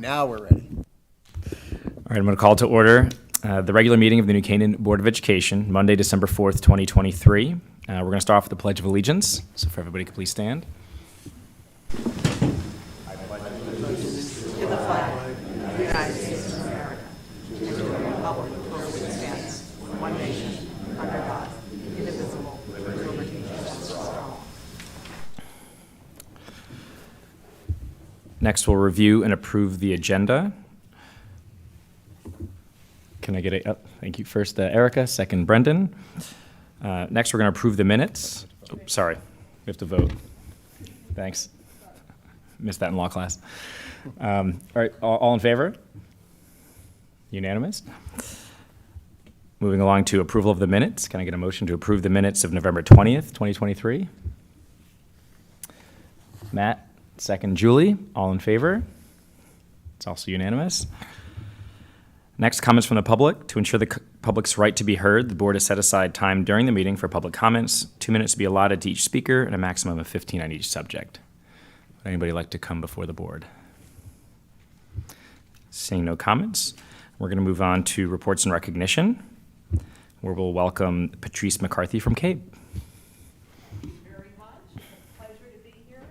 Now we're ready. All right, I'm going to call to order the regular meeting of the New Canaan Board of Education, Monday, December 4th, 2023. We're going to start off with the Pledge of Allegiance. So if everybody could please stand. To the flag of the United States of America, and to the republic for which it stands, one nation, under God, indivisible, with liberty and justice for all. Next, we'll review and approve the agenda. Can I get a, thank you. First, Erica, second, Brendan. Next, we're going to approve the minutes. Oh, sorry, we have to vote. Thanks. Missed that in law class. All right, all in favor? Unanimous. Moving along to approval of the minutes. Can I get a motion to approve the minutes of November 20th, 2023? Matt, second, Julie. All in favor? It's also unanimous. Next, comments from the public. To ensure the public's right to be heard, the board has set aside time during the meeting for public comments. 2 minutes to be allotted to each speaker and a maximum of 15 on each subject. Would anybody like to come before the board? Seeing no comments, we're going to move on to reports and recognition, where we'll welcome Patrice McCarthy from CAPE. Thank you very much. It's a pleasure to be here.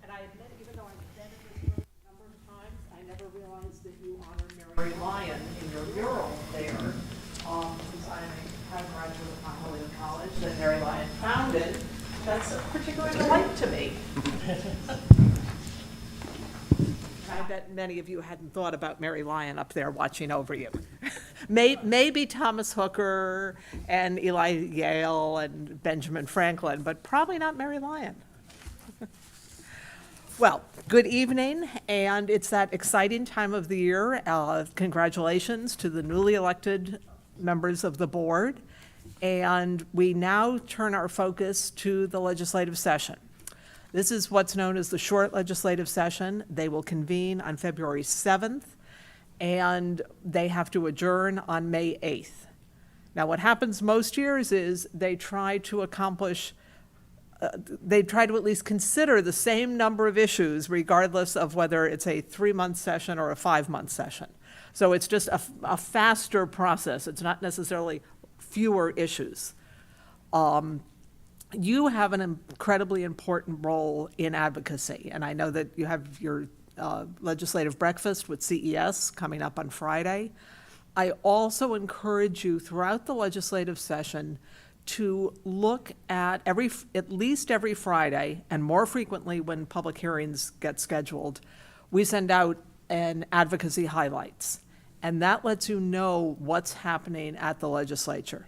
And I admit, even though I've been in this room a number of times, I never realized that you honor Mary Lyon in your mural there. Since I'm a high graduate of Hollywood College that Mary Lyon founded, that's a particular delight to me. I bet many of you hadn't thought about Mary Lyon up there watching over you. Maybe Thomas Hooker and Eli Yale and Benjamin Franklin, but probably not Mary Lyon. Well, good evening, and it's that exciting time of the year. Congratulations to the newly elected members of the board. And we now turn our focus to the legislative session. This is what's known as the short legislative session. They will convene on February 7th, and they have to adjourn on May 8th. Now, what happens most years is they try to accomplish, they try to at least consider the same number of issues, regardless of whether it's a 3-month session or a 5-month session. So it's just a faster process. It's not necessarily fewer issues. You have an incredibly important role in advocacy, and I know that you have your legislative breakfast with CES coming up on Friday. I also encourage you throughout the legislative session to look at least every Friday, and more frequently when public hearings get scheduled, we send out an advocacy highlights, and that lets you know what's happening at the legislature.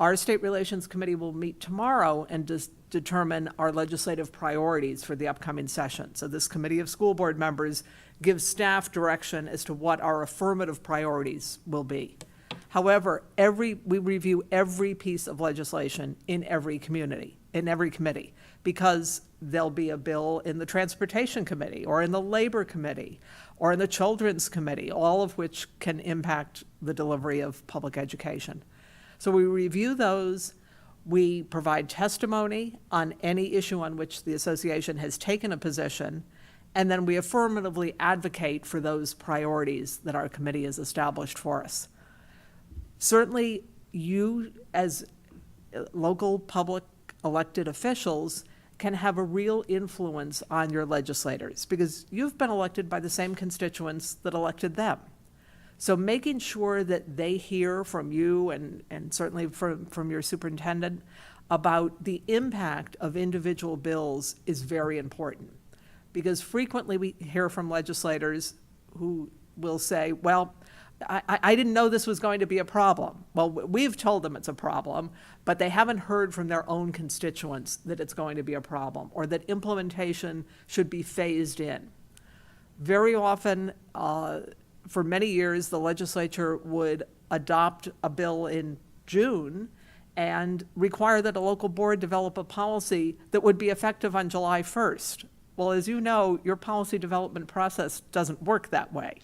Our State Relations Committee will meet tomorrow and determine our legislative priorities for the upcoming session. So this committee of school board members gives staff direction as to what our affirmative priorities will be. However, we review every piece of legislation in every committee, because there'll be a bill in the Transportation Committee or in the Labor Committee or in the Children's Committee, all of which can impact the delivery of public education. So we review those, we provide testimony on any issue on which the association has taken a position, and then we affirmatively advocate for those priorities that our committee has established for us. Certainly, you as local public elected officials can have a real influence on your legislators because you've been elected by the same constituents that elected them. So making sure that they hear from you and certainly from your superintendent about the impact of individual bills is very important. Because frequently we hear from legislators who will say, well, I didn't know this was going to be a problem. Well, we've told them it's a problem, but they haven't heard from their own constituents that it's going to be a problem or that implementation should be phased in. Very often, for many years, the legislature would adopt a bill in June and require that a local board develop a policy that would be effective on July 1st. Well, as you know, your policy development process doesn't work that way.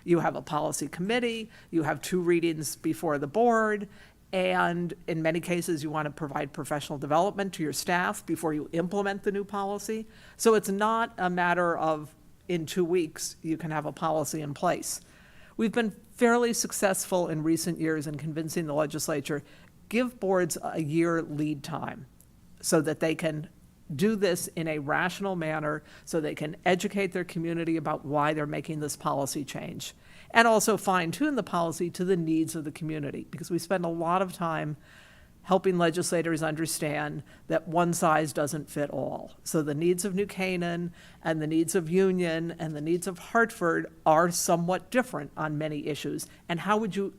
You have a policy committee, you have 2 readings before the board, and in many cases you want to provide professional development to your staff before you implement the new policy. So it's not a matter of in 2 weeks, you can have a policy in place. We've been fairly successful in recent years in convincing the legislature, give boards a year lead time so that they can do this in a rational manner, so they can educate their community about why they're making this policy change, and also fine-tune the policy to the needs of the community, because we spend a lot of time helping legislators understand that one size doesn't fit all. So the needs of New Canaan and the needs of Union and the needs of Hartford are somewhat different on many issues, and how you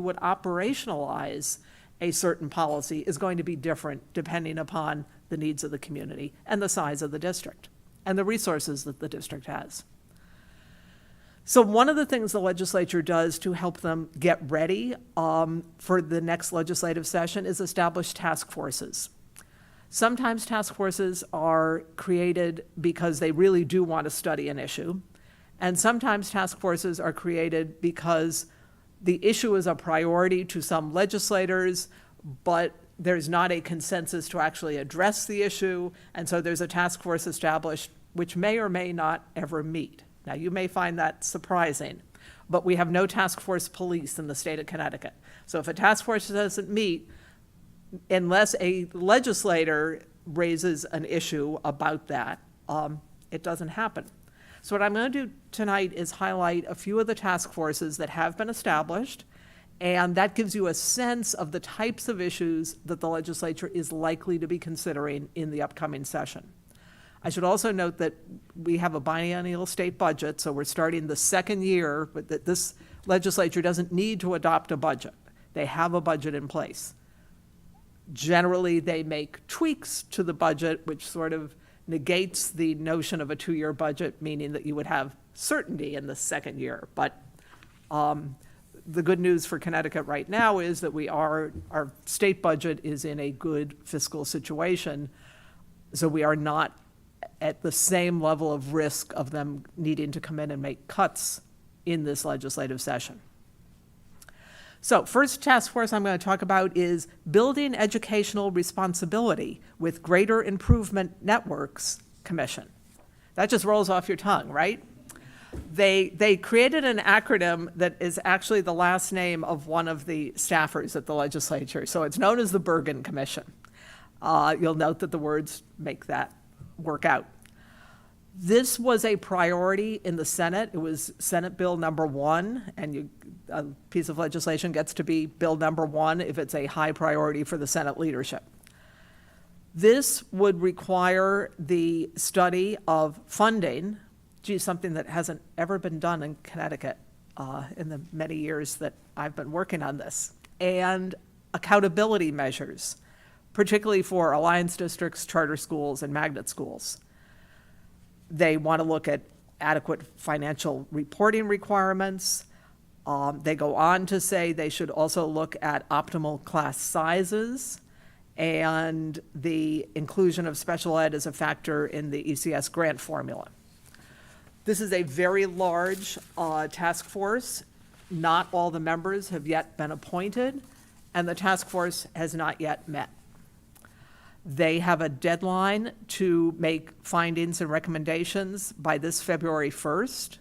would operationalize a certain policy is going to be different depending upon the needs of the community and the size of the district and the resources that the district has. So one of the things the legislature does to help them get ready for the next legislative session is establish task forces. Sometimes task forces are created because they really do want to study an issue, and sometimes task forces are created because the issue is a priority to some legislators, but there's not a consensus to actually address the issue, and so there's a task force established which may or may not ever meet. Now, you may find that surprising, but we have no task force police in the state of Connecticut. So if a task force doesn't meet, unless a legislator raises an issue about that, it doesn't happen. So what I'm going to do tonight is highlight a few of the task forces that have been established, and that gives you a sense of the types of issues that the legislature is likely to be considering in the upcoming session. I should also note that we have a biennial state budget, so we're starting the second year, but that this legislature doesn't need to adopt a budget. They have a budget in place. Generally, they make tweaks to the budget, which sort of negates the notion of a 2-year budget, meaning that you would have certainty in the second year. But the good news for Connecticut right now is that our state budget is in a good fiscal situation, so we are not at the same level of risk of them needing to come in and make cuts in this legislative session. So first task force I'm going to talk about is Building Educational Responsibility with Greater Improvement Networks Commission. That just rolls off your tongue, right? They created an acronym that is actually the last name of one of the staffers at the legislature. So it's known as the Bergen Commission. You'll note that the words make that work out. This was a priority in the Senate. It was Senate Bill number 1, and a piece of legislation gets to be Bill number 1 if it's a high priority for the Senate leadership. This would require the study of funding, something that hasn't ever been done in Connecticut in the many years that I've been working on this, and accountability measures, particularly for alliance districts, charter schools, and magnet schools. They want to look at adequate financial reporting requirements. They go on to say they should also look at optimal class sizes and the inclusion of special ed as a factor in the ECS grant formula. This is a very large task force. Not all the members have yet been appointed, and the task force has not yet met. They have a deadline to make findings and recommendations by this February 1st,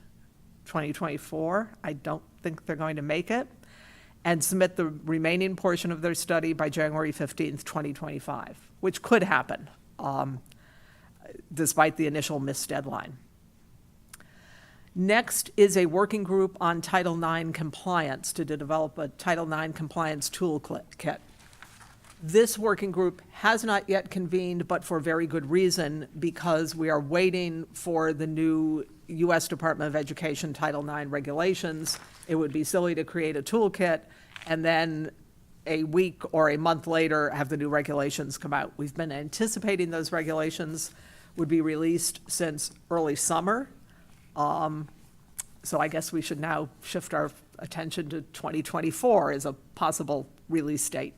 2024. I don't think they're going to make it, and submit the remaining portion of their study by January 15th, 2025, which could happen despite the initial missed deadline. Next is a working group on Title IX compliance to develop a Title IX compliance toolkit. This working group has not yet convened, but for very good reason, because we are waiting for the new U.S. Department of Education Title IX regulations. It would be silly to create a toolkit and then a week or a month later have the new regulations come out. We've been anticipating those regulations would be released since early summer. So I guess we should now shift our attention to 2024 as a possible release date.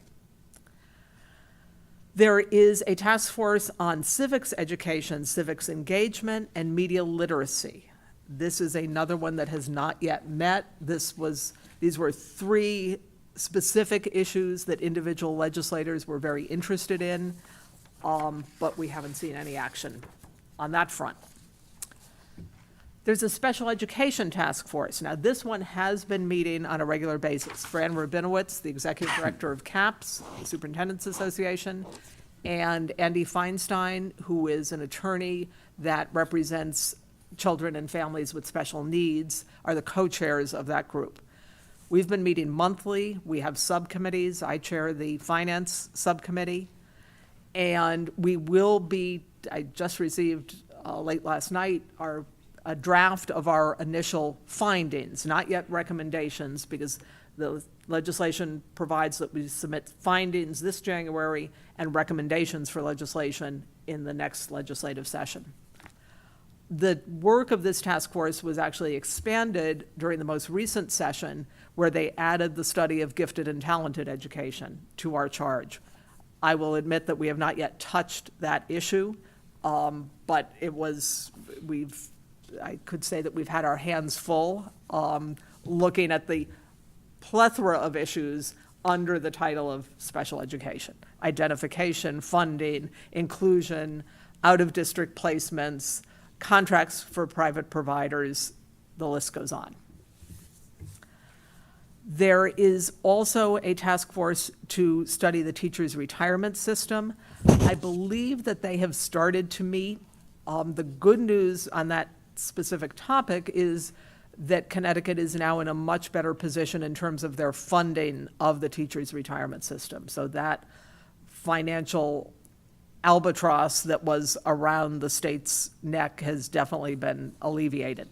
There is a task force on civics education, civics engagement, and media literacy. This is another one that has not yet met. These were 3 specific issues that individual legislators were very interested in, but we haven't seen any action on that front. There's a special education task force. Now, this one has been meeting on a regular basis. Fran Rabinowitz, the executive director of CAPS, the Superintendent's Association, and Andy Feinstein, who is an attorney that represents children and families with special needs, are the co-chairs of that group. We've been meeting monthly. We have subcommittees. I chair the finance subcommittee. And we will be, I just received late last night, a draft of our initial findings, not yet recommendations, because the legislation provides that we submit findings this January and recommendations for legislation in the next legislative session. The work of this task force was actually expanded during the most recent session, where they added the study of gifted and talented education to our charge. I will admit that we have not yet touched that issue, but I could say that we've had our hands full looking at the plethora of issues under the title of special education: identification, funding, inclusion, out-of-district placements, contracts for private providers, the list goes on. There is also a task force to study the teachers' retirement system. I believe that they have started to meet. The good news on that specific topic is that Connecticut is now in a much better position in terms of their funding of the teachers' retirement system. So that financial albatross that was around the state's neck has definitely been alleviated.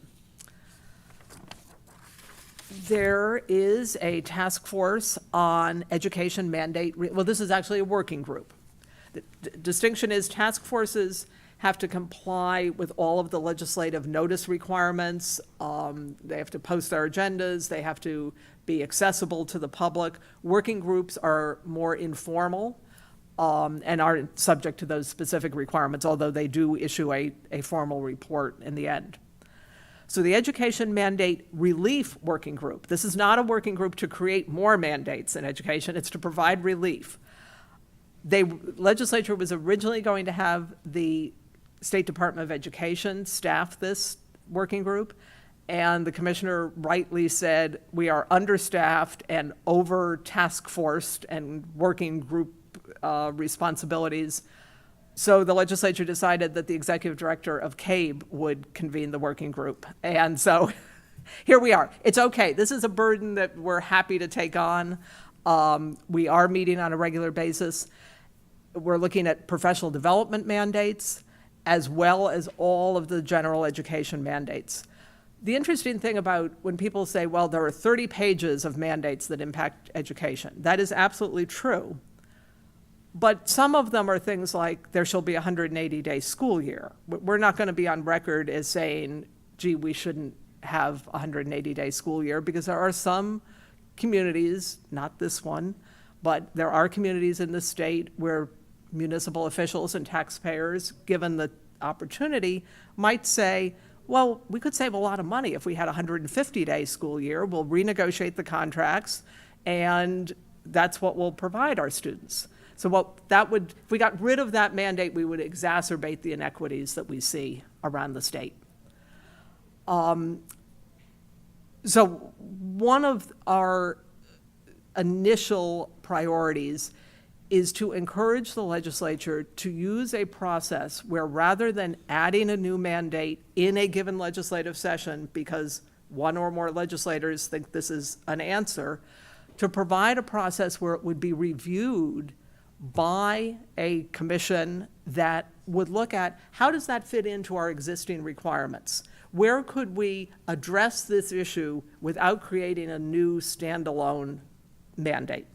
There is a task force on education mandate. Well, this is actually a working group. The distinction is task forces have to comply with all of the legislative notice requirements. They have to post their agendas. They have to be accessible to the public. Working groups are more informal and aren't subject to those specific requirements, although they do issue a formal report in the end. So the Education Mandate Relief Working Group, this is not a working group to create more mandates in education, it's to provide relief. Legislature was originally going to have the State Department of Education staff this working group, and the commissioner rightly said, we are understaffed and over task forced and working group responsibilities. So the legislature decided that the executive director of CABE would convene the working group. And so here we are. It's okay. This is a burden that we're happy to take on. We are meeting on a regular basis. We're looking at professional development mandates, as well as all of the general education mandates. The interesting thing about when people say, well, there are 30 pages of mandates that impact education, that is absolutely true. But some of them are things like there shall be a 180-day school year. We're not going to be on record as saying, gee, we shouldn't have a 180-day school year, because there are some communities, not this one, but there are communities in the state where municipal officials and taxpayers, given the opportunity, might say, well, we could save a lot of money if we had a 150-day school year. We'll renegotiate the contracts, and that's what we'll provide our students. So if we got rid of that mandate, we would exacerbate the inequities that we see around the state. So one of our initial priorities is to encourage the legislature to use a process where, rather than adding a new mandate in a given legislative session because one or more legislators think this is an answer, to provide a process where it would be reviewed by a commission that would look at how does that fit into our existing requirements? Where could we address this issue without creating a new standalone mandate?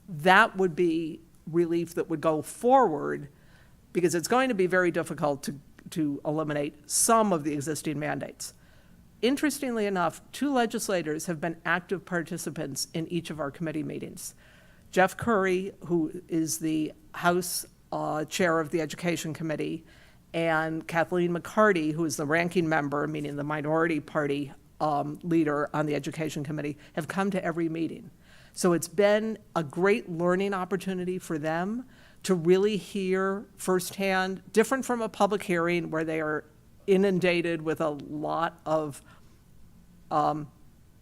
That would be relief that would go forward, because it's going to be very difficult to eliminate some of the existing mandates. Interestingly enough, 2 legislators have been active participants in each of our committee meetings. Jeff Curry, who is the House chair of the Education Committee, and Kathleen McCarty, who is the ranking member, meaning the minority party leader on the Education Committee, have come to every meeting. So it's been a great learning opportunity for them to really hear firsthand, different from a public hearing where they are inundated with a lot of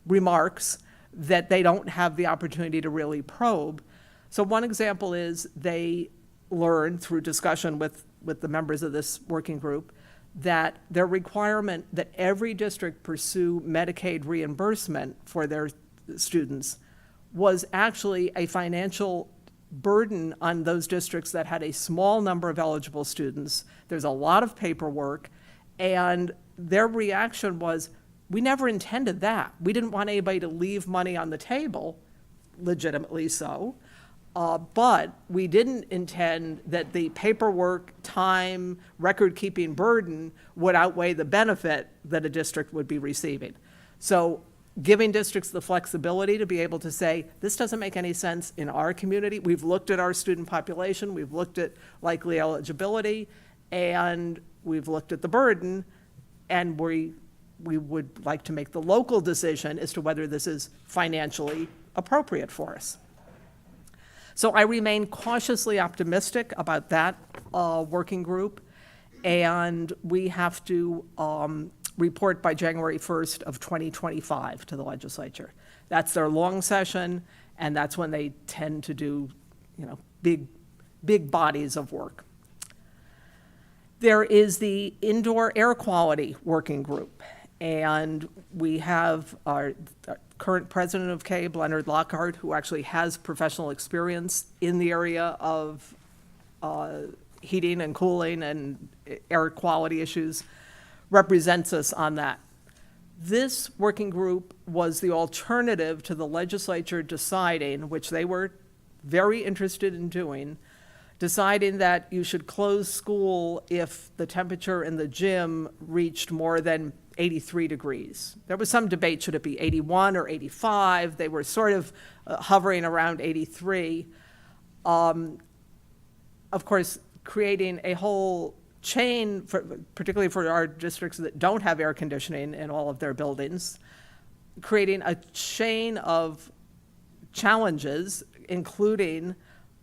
remarks that they don't have the opportunity to really probe. So one example is they learned through discussion with the members of this working group that their requirement that every district pursue Medicaid reimbursement for their students was actually a financial burden on those districts that had a small number of eligible students. There's a lot of paperwork, and their reaction was, we never intended that. We didn't want anybody to leave money on the table, legitimately so, but we didn't intend that the paperwork, time, record-keeping burden would outweigh the benefit that a district would be receiving. So giving districts the flexibility to be able to say, this doesn't make any sense in our community. We've looked at our student population, we've looked at likely eligibility, and we've looked at the burden, and we would like to make the local decision as to whether this is financially appropriate for us. So I remain cautiously optimistic about that working group, and we have to report by January 1st of 2025 to the legislature. That's their long session, and that's when they tend to do, big bodies of work. There is the indoor air quality working group, and we have our current president of CABE, Leonard Lockhart, who actually has professional experience in the area of heating and cooling and air quality issues, represents us on that. This working group was the alternative to the legislature deciding, which they were very interested in doing, deciding that you should close school if the temperature in the gym reached more than 83 degrees. There was some debate, should it be 81 or 85? They were sort of hovering around 83. Of course, creating a whole chain, particularly for our districts that don't have air conditioning in all of their buildings, creating a chain of challenges, including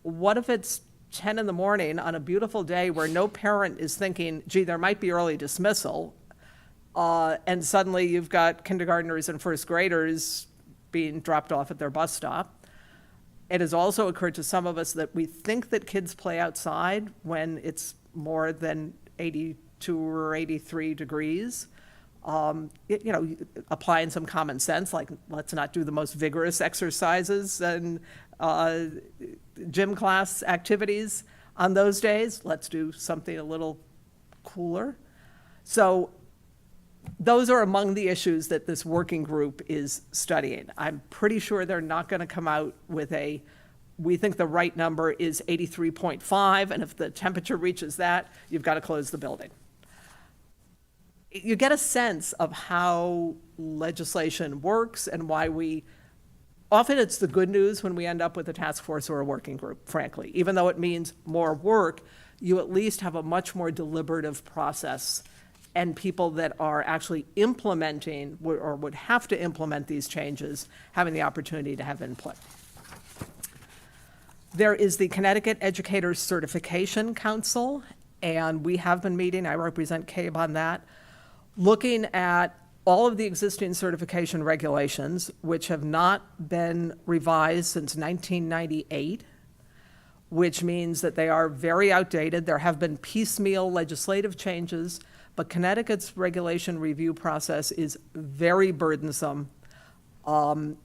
what if it's 10 in the morning on a beautiful day where no parent is thinking, gee, there might be early dismissal, and suddenly you've got kindergartners and first graders being dropped off at their bus stop. It has also occurred to some of us that we think that kids play outside when it's more than 82 or 83 degrees. Applying some common sense, like let's not do the most vigorous exercises and gym class activities on those days. Let's do something a little cooler. So those are among the issues that this working group is studying. I'm pretty sure they're not going to come out with we think the right number is 83.5, and if the temperature reaches that, you've got to close the building. You get a sense of how legislation works and why often it's the good news when we end up with a task force or a working group, frankly. Even though it means more work, you at least have a much more deliberative process, and people that are actually implementing or would have to implement these changes having the opportunity to have input. There is the Connecticut Educators Certification Council, and we have been meeting, I represent CABE on that, looking at all of the existing certification regulations, which have not been revised since 1998, which means that they are very outdated. There have been piecemeal legislative changes, but Connecticut's regulation review process is very burdensome. And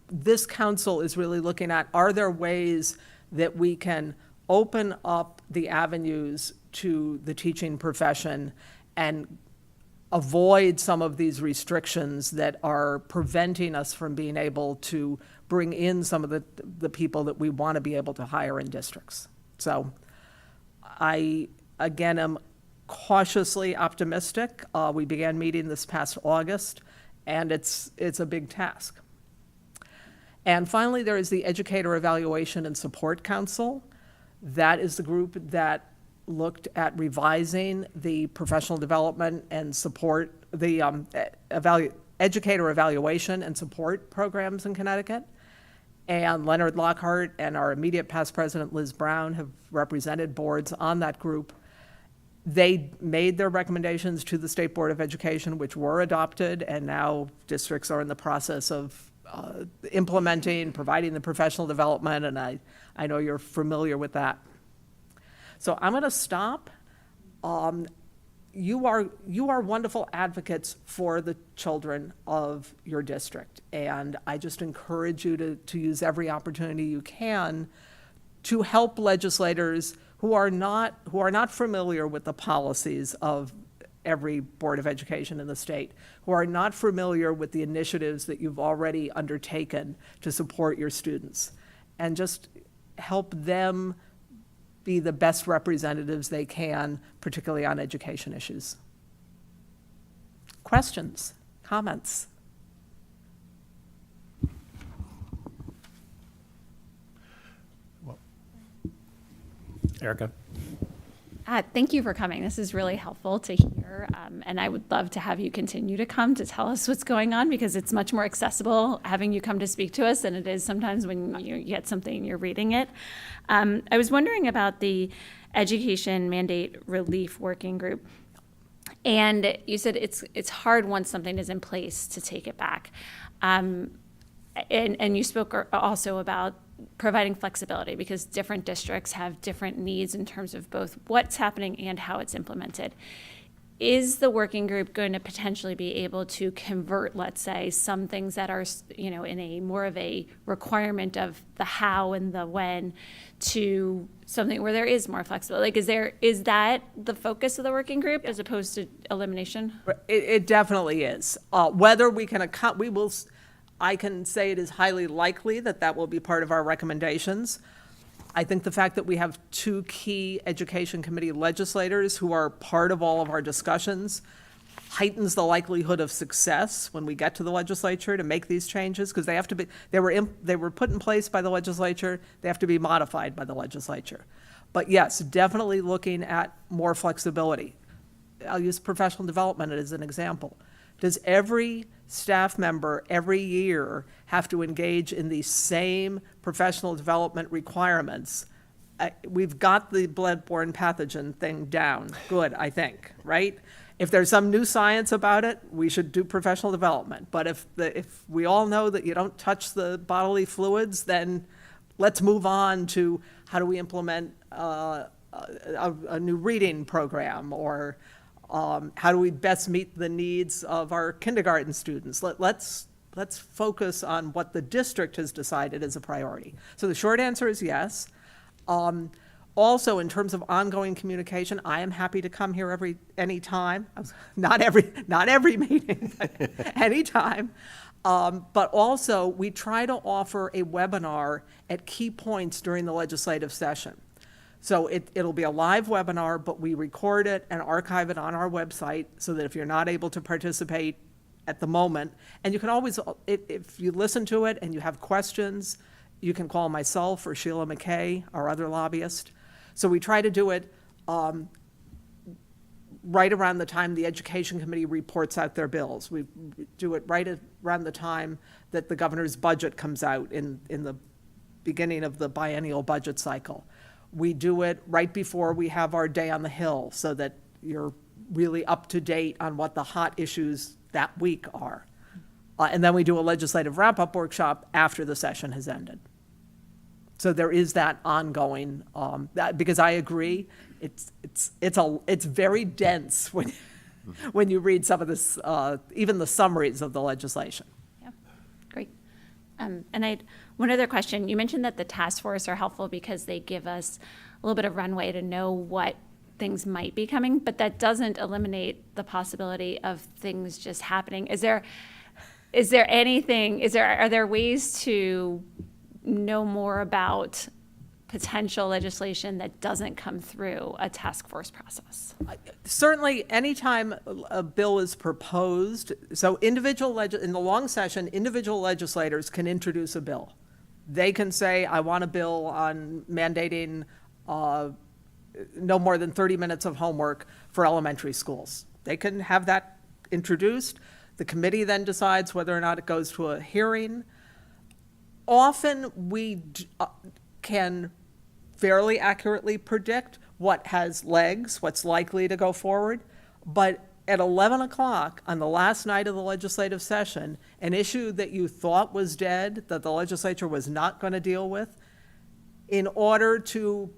this council is really looking at, are there ways that we can open up the avenues to the teaching profession and avoid some of these restrictions that are preventing us from being able to bring in some of the people that we want to be able to hire in districts. So I, again, am cautiously optimistic. We began meeting this past August, and it's a big task. And finally, there is the Educator Evaluation and Support Council. That is the group that looked at revising the professional development and support, the educator evaluation and support programs in Connecticut. And Leonard Lockhart and our immediate past president, Liz Brown, have represented boards on that group. They made their recommendations to the State Board of Education, which were adopted, and now districts are in the process of implementing, providing the professional development, and I know you're familiar with that. So I'm going to stop. You are wonderful advocates for the children of your district, and I just encourage you to use every opportunity you can to help legislators who are not familiar with the policies of every Board of Education in the state, who are not familiar with the initiatives that you've already undertaken to support your students, and just help them be the best representatives they can, particularly on education issues. Questions, comments? Erica? Thank you for coming. This is really helpful to hear, and I would love to have you continue to come to tell us what's going on, because it's much more accessible having you come to speak to us than it is sometimes when you get something and you're reading it. I was wondering about the Education Mandate Relief Working Group, and you said it's hard once something is in place to take it back. And you spoke also about providing flexibility, because different districts have different needs in terms of both what's happening and how it's implemented. Is the working group going to potentially be able to convert, let's say, some things that are, in a more of a requirement of the how and the when, to something where there is more flexibility? Like, is that the focus of the working group as opposed to elimination? It definitely is. Whether we can I can say it is highly likely that that will be part of our recommendations. I think the fact that we have two key Education Committee legislators who are part of all of our discussions heightens the likelihood of success when we get to the legislature to make these changes, because they were put in place by the legislature, they have to be modified by the legislature. But yes, definitely looking at more flexibility. I'll use professional development as an example. Does every staff member every year have to engage in these same professional development requirements? We've got the blood-borne pathogen thing down, good, I think, right? If there's some new science about it, we should do professional development. But if we all know that you don't touch the bodily fluids, then let's move on to how do we implement a new reading program, or how do we best meet the needs of our kindergarten students? Let's focus on what the district has decided is a priority. So the short answer is yes. Also, in terms of ongoing communication, I am happy to come here any time. Not every meeting, but anytime. But also, we try to offer a webinar at key points during the legislative session. So it'll be a live webinar, but we record it and archive it on our website, so that if you're not able to participate at the moment, and you can always, if you listen to it and you have questions, you can call myself or Sheila McKay, our other lobbyist. So we try to do it right around the time the Education Committee reports out their bills. We do it right around the time that the governor's budget comes out in the beginning of the biennial budget cycle. We do it right before we have our day on the Hill, so that you're really up to date on what the hot issues that week are. And then we do a legislative wrap-up workshop after the session has ended. So there is that ongoing, because I agree, it's very dense when you read some of this, even the summaries of the legislation. Yeah, great. And I had one other question. You mentioned that the task force are helpful because they give us a little bit of runway to know what things might be coming, but that doesn't eliminate the possibility of things just happening. Are there ways to know more about potential legislation that doesn't come through a task force process? Certainly, anytime a bill is proposed, so in the long session, individual legislators can introduce a bill. They can say, I want a bill on mandating no more than 30 minutes of homework for elementary schools. They can have that introduced. The committee then decides whether or not it goes to a hearing. Often we can fairly accurately predict what has legs, what's likely to go forward. But at 11 o'clock on the last night of the legislative session, an issue that you thought was dead, that the legislature was not going to deal with, in order to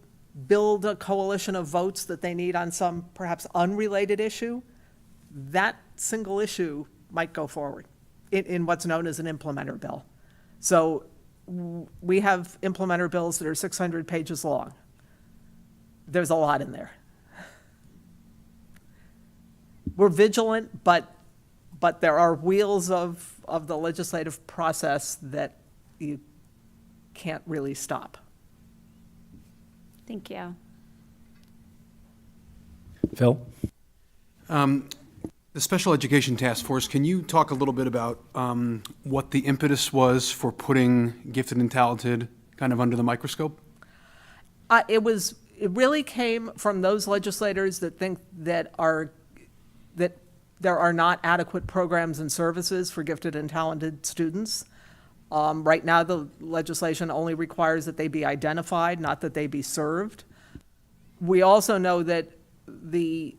build a coalition of votes that they need on some perhaps unrelated issue, that single issue might go forward in what's known as an implementer bill. So we have implementer bills that are 600 pages long. There's a lot in there. We're vigilant, but there are wheels of the legislative process that you can't really stop. Thank you. Phil? The Special Education Task Force, can you talk a little bit about what the impetus was for putting gifted and talented kind of under the microscope? It really came from those legislators that think that there are not adequate programs and services for gifted and talented students. Right now, the legislation only requires that they be identified, not that they be served. We also know that the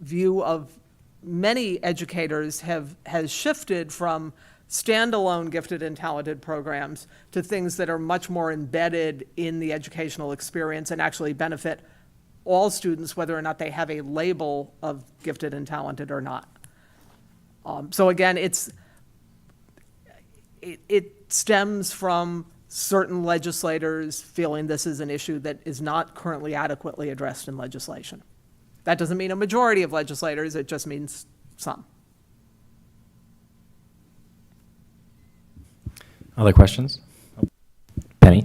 view of many educators has shifted from standalone gifted and talented programs to things that are much more embedded in the educational experience and actually benefit all students, whether or not they have a label of gifted and talented or not. So again, it stems from certain legislators feeling this is an issue that is not currently adequately addressed in legislation. That doesn't mean a majority of legislators, it just means some. Other questions? Penny?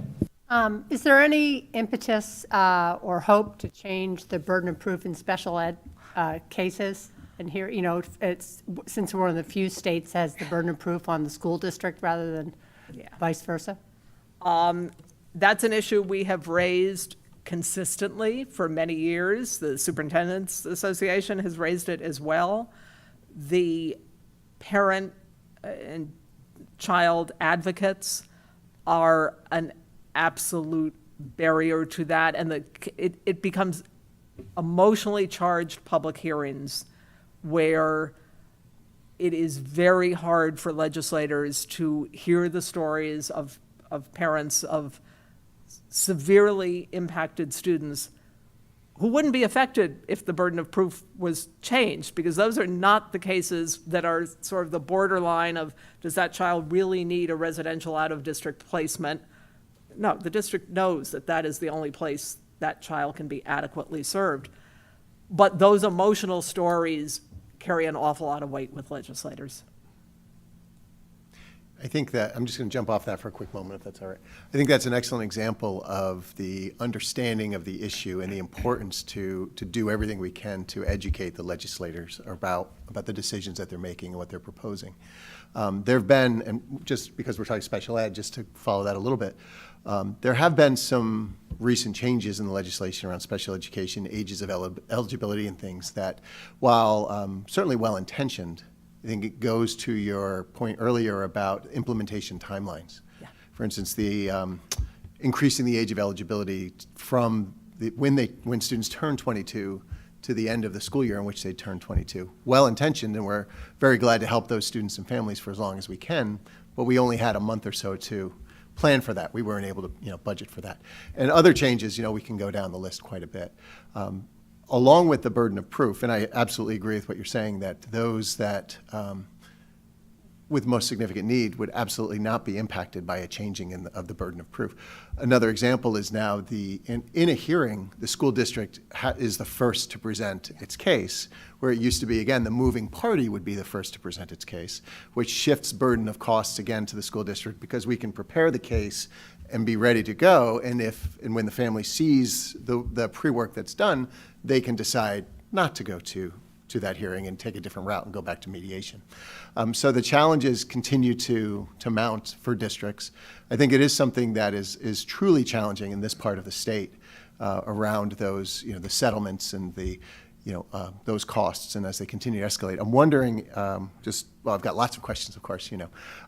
Is there any impetus or hope to change the burden of proof in special ed cases? And here, it's since we're one of the few states has the burden of proof on the school district rather than vice versa? That's an issue we have raised consistently for many years. The Superintendent's Association has raised it as well. The parent and child advocates are an absolute barrier to that, and it becomes emotionally charged public hearings where it is very hard for legislators to hear the stories of parents of severely impacted students who wouldn't be affected if the burden of proof was changed, because those are not the cases that are sort of the borderline of, does that child really need a residential out-of-district placement? No, the district knows that that is the only place that child can be adequately served. But those emotional stories carry an awful lot of weight with legislators. I think that, I'm just going to jump off that for a quick moment, if that's all right. I think that's an excellent example of the understanding of the issue and the importance to do everything we can to educate the legislators about the decisions that they're making and what they're proposing. There have been, and just because we're talking special ed, just to follow that a little bit, there have been some recent changes in the legislation around special education, ages of eligibility and things that, while certainly well-intentioned, I think it goes to your point earlier about implementation timelines. Yeah. For instance, the increasing the age of eligibility from when students turn 22 to the end of the school year in which they turn 22. Well-intentioned, and we're very glad to help those students and families for as long as we can, but we only had a month or so to plan for that. We weren't able to budget for that. And other changes, we can go down the list quite a bit. Along with the burden of proof, and I absolutely agree with what you're saying, that those that with most significant need would absolutely not be impacted by a changing of the burden of proof. Another example is now in a hearing, the school district is the first to present its case, where it used to be, again, the moving party would be the first to present its case, which shifts burden of costs again to the school district, because we can prepare the case and be ready to go, and when the family sees the pre-work that's done, they can decide not to go to that hearing and take a different route and go back to mediation. So the challenges continue to mount for districts. I think it is something that is truly challenging in this part of the state around those, the settlements and the, those costs, and as they continue to escalate. I'm wondering, I've got lots of questions, of course,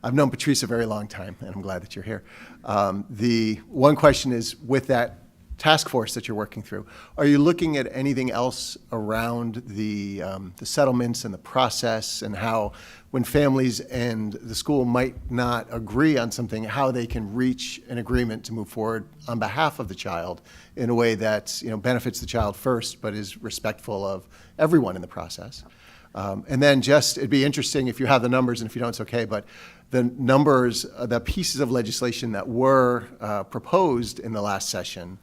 I've known Patrice a very long time, and I'm glad that you're here. The one question is, with that task force that you're working through. Are you looking at anything else around the settlements and the process, and how, when families and the school might not agree on something, how they can reach an agreement to move forward on behalf of the child in a way that, benefits the child first, but is respectful of everyone in the process? And then it'd be interesting if you have the numbers, and if you don't, it's okay, but the numbers, the pieces of legislation that were proposed in the last session,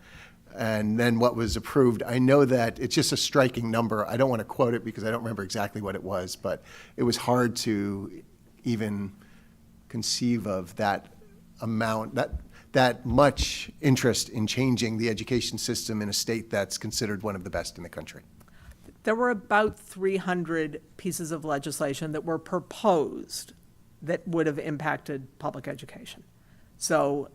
and then what was approved, I know that it's just a striking number. I don't want to quote it because I don't remember exactly what it was, but it was hard to even conceive of that amount, that much interest in changing the education system in a state that's considered one of the best in the country. There were about 300 pieces of legislation that were proposed that would have impacted public education. So,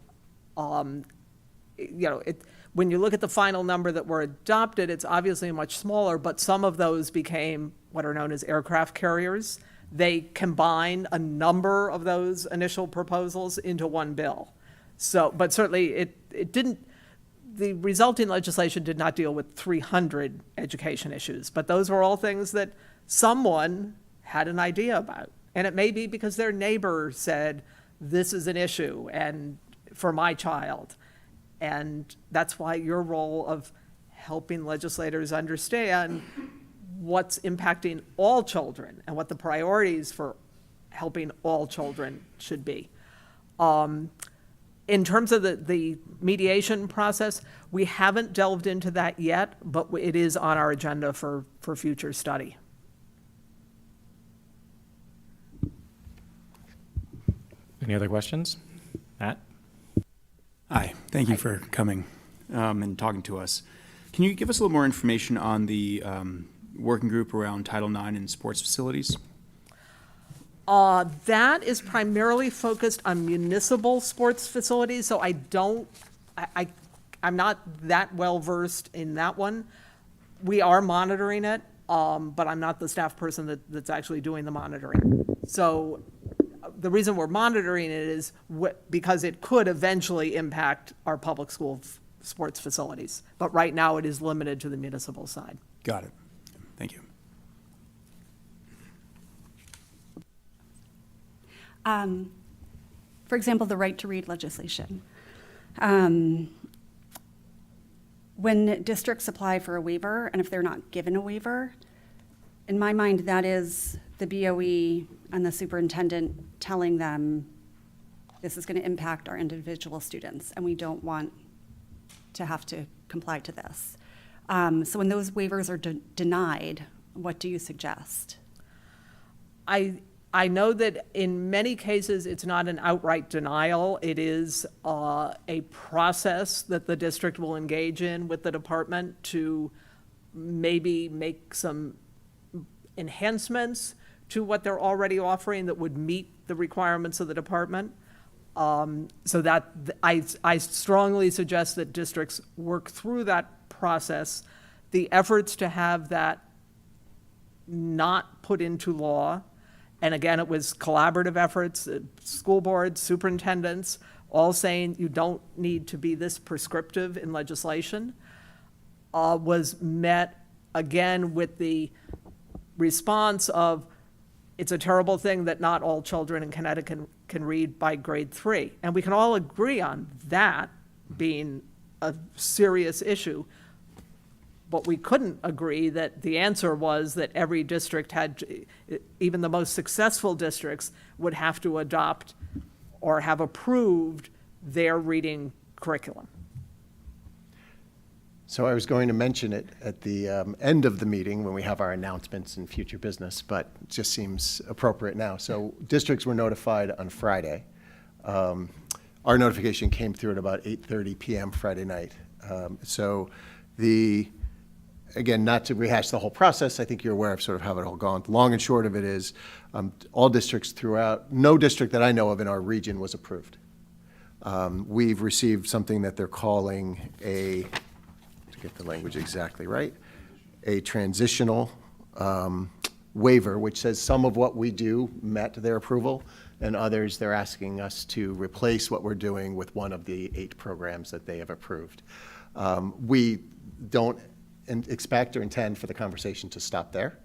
when you look at the final number that were adopted, it's obviously much smaller, but some of those became what are known as aircraft carriers. They combined a number of those initial proposals into one bill. So, but certainly it didn't, the resulting legislation did not deal with 300 education issues, but those were all things that someone had an idea about. And it may be because their neighbor said, this is an issue and for my child. And that's why your role of helping legislators understand what's impacting all children and what the priorities for helping all children should be. In terms of the mediation process, we haven't delved into that yet, but it is on our agenda for future study. Any other questions? Matt? Hi, thank you for coming and talking to us. Can you give us a little more information on the working group around Title IX and sports facilities? That is primarily focused on municipal sports facilities, so I'm not that well versed in that one. We are monitoring it, but I'm not the staff person that's actually doing the monitoring. So the reason we're monitoring it is because it could eventually impact our public school sports facilities. But right now, it is limited to the municipal side. Got it. Thank you. For example, the right to read legislation. When districts apply for a waiver, and if they're not given a waiver, in my mind, that is the BOE and the superintendent telling them this is going to impact our individual students, and we don't want to have to comply to this. So when those waivers are denied, what do you suggest? I know that in many cases, it's not an outright denial. It is a process that the district will engage in with the department to maybe make some enhancements to what they're already offering that would meet the requirements of the department. So that I strongly suggest that districts work through that process. The efforts to have that not put into law, and again, it was collaborative efforts, school boards, superintendents, all saying you don't need to be this prescriptive in legislation, was met again with the response of, it's a terrible thing that not all children in Connecticut can read by grade 3. And we can all agree on that being a serious issue. But we couldn't agree that the answer was that every district had, even the most successful districts, would have to adopt or have approved their reading curriculum. So I was going to mention it at the end of the meeting when we have our announcements and future business, but it just seems appropriate now. So districts were notified on Friday. Our notification came through at about 8:30 p.m. Friday night. Again, not to rehash the whole process, I think you're aware of sort of how it all gone. The long and short of it is all districts throughout, no district that I know of in our region was approved. We've received something that they're calling to get the language exactly right, a transitional waiver, which says some of what we do met their approval, and others, they're asking us to replace what we're doing with one of the 8 programs that they have approved. We don't expect or intend for the conversation to stop there,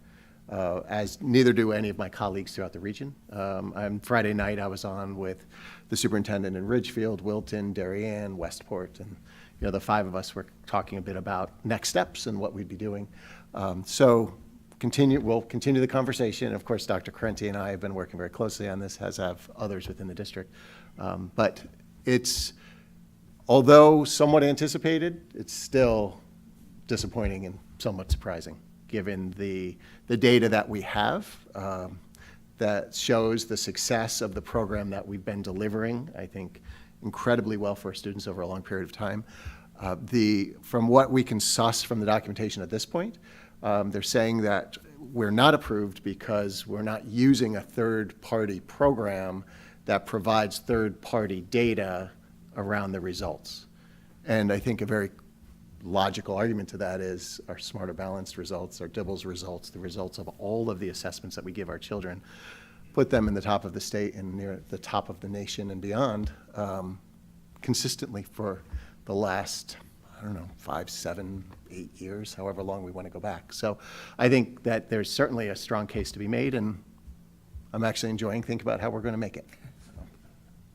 as neither do any of my colleagues throughout the region. On Friday night, I was on with the superintendent in Ridgefield, Wilton, Darien, Westport, and the 5 of us were talking a bit about next steps and what we'd be doing. So we'll continue the conversation. Of course, Dr. Correnti and I have been working very closely on this, as have others within the district. But it's, although somewhat anticipated, it's still disappointing and somewhat surprising, given the data that we have that shows the success of the program that we've been delivering, I think, incredibly well for our students over a long period of time. From what we can suss from the documentation at this point, they're saying that we're not approved because we're not using a third-party program that provides third-party data around the results. And I think a very logical argument to that is our Smarter Balanced results, our DIBELS results, the results of all of the assessments that we give our children, put them in the top of the state and near the top of the nation and beyond, consistently for the last, 5, 7, 8 years, however long we want to go back. So I think that there's certainly a strong case to be made, and I'm actually enjoying thinking about how we're going to make it. So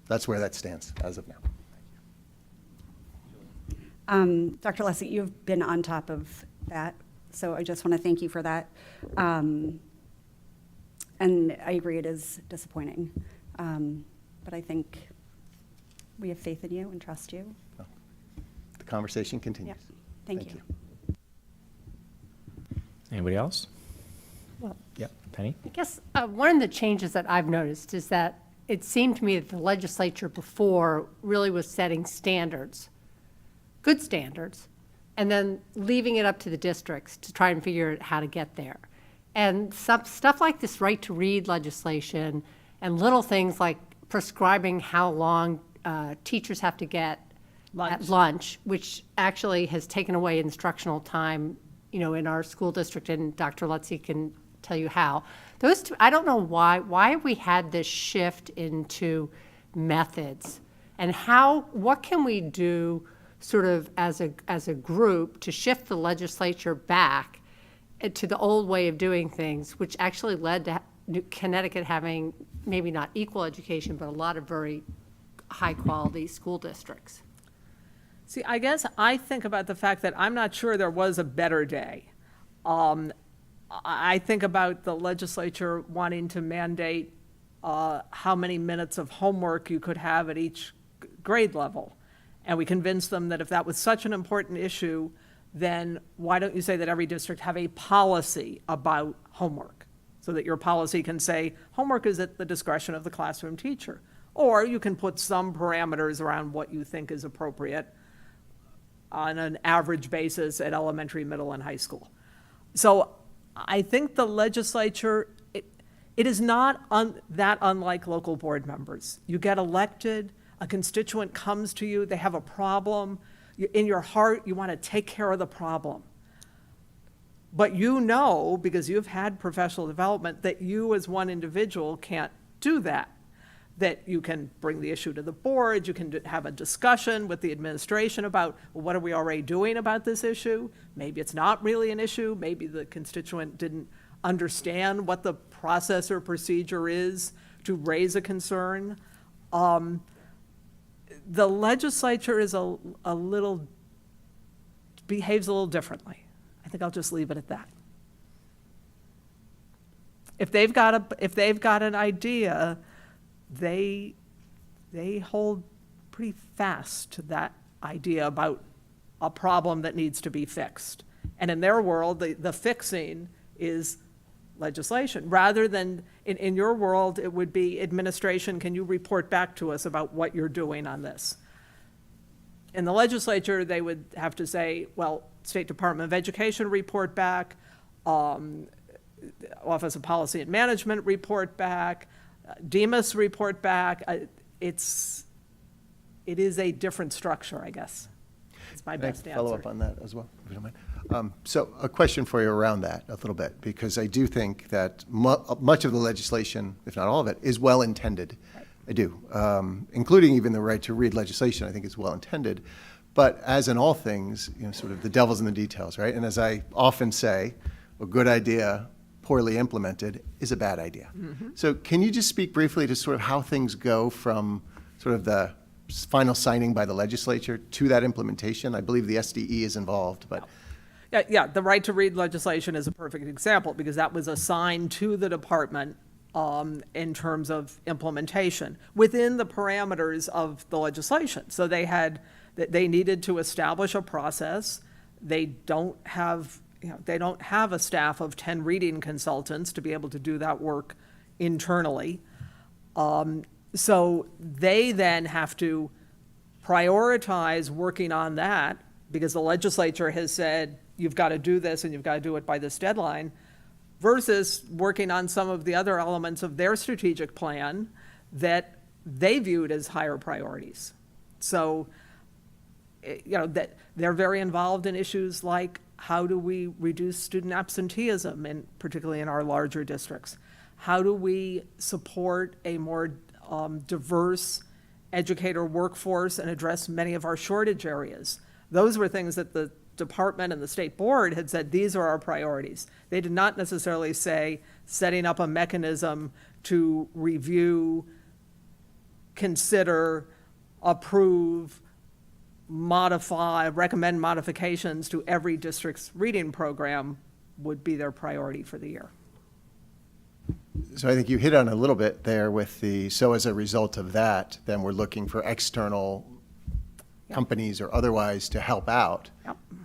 that's where that stands as of now. Dr. Leslie, you've been on top of that, so I just want to thank you for that. And I agree, it is disappointing. But I think we have faith in you and trust you. The conversation continues. Yeah. Thank you. Anybody else? Well, Yep, Penny? I guess one of the changes that I've noticed is that it seemed to me that the legislature before really was setting standards, good standards, and then leaving it up to the districts to try and figure out how to get there. And some stuff like this right to read legislation and little things like prescribing how long teachers have to get at lunch, which actually has taken away instructional time, in our school district, and Dr. Lutzy can tell you how. Those two, I don't know why have we had this shift into methods, and what can we do sort of as a group to shift the legislature back to the old way of doing things, which actually led to Connecticut having maybe not equal education, but a lot of very high-quality school districts. See, I guess I think about the fact that I'm not sure there was a better day. I think about the legislature wanting to mandate how many minutes of homework you could have at each grade level. And we convinced them that if that was such an important issue, then why don't you say that every district have a policy about homework? So that your policy can say, homework is at the discretion of the classroom teacher. Or you can put some parameters around what you think is appropriate on an average basis at elementary, middle, and high school. So I think the legislature, it is not that unlike local board members. You get elected, a constituent comes to you, they have a problem. In your heart, you want to take care of the problem. But because you've had professional development, that you as one individual can't do that. That you can bring the issue to the board, you can have a discussion with the administration about, well, what are we already doing about this issue? Maybe it's not really an issue, maybe the constituent didn't understand what the process or procedure is to raise a concern. The legislature is behaves a little differently. I think I'll just leave it at that. If they've got an idea, they hold pretty fast to that idea about a problem that needs to be fixed. And in their world, the fixing is legislation. Rather than, in your world, it would be administration, can you report back to us about what you're doing on this? In the legislature, they would have to say, well, State Department of Education report back, Office of Policy and Management report back, DEMAS report back. It is a different structure, I guess. It's my Can I best answer. follow up on that as well, if you don't mind? So a question for you around that a little bit, because I do think that much of the legislation, if not all of it, is well-intended. I do, including even the right to read legislation, I think is well-intended. But as in all things, sort of the devil's in the details, right? And as I often say, a good idea poorly implemented is a bad idea. So can you just speak briefly to sort of how things go from sort of the final signing by the legislature to that implementation? I believe the SDE is involved, but. Yeah, the right to read legislation is a perfect example because that was assigned to the department in terms of implementation within the parameters of the legislation. So they needed to establish a process. They don't have a staff of 10 reading consultants to be able to do that work internally. So they then have to prioritize working on that because the legislature has said, you've got to do this and you've got to do it by this deadline, versus working on some of the other elements of their strategic plan that they viewed as higher priorities. So, that they're very involved in issues like how do we reduce student absenteeism, and particularly in our larger districts? How do we support a more diverse educator workforce and address many of our shortage areas? Those were things that the department and the state board had said, these are our priorities. They did not necessarily say setting up a mechanism to review, consider, approve, modify, recommend modifications to every district's reading program would be their priority for the year. So I think you hit on a little bit there with so as a result of that, then we're looking for external companies or otherwise to help out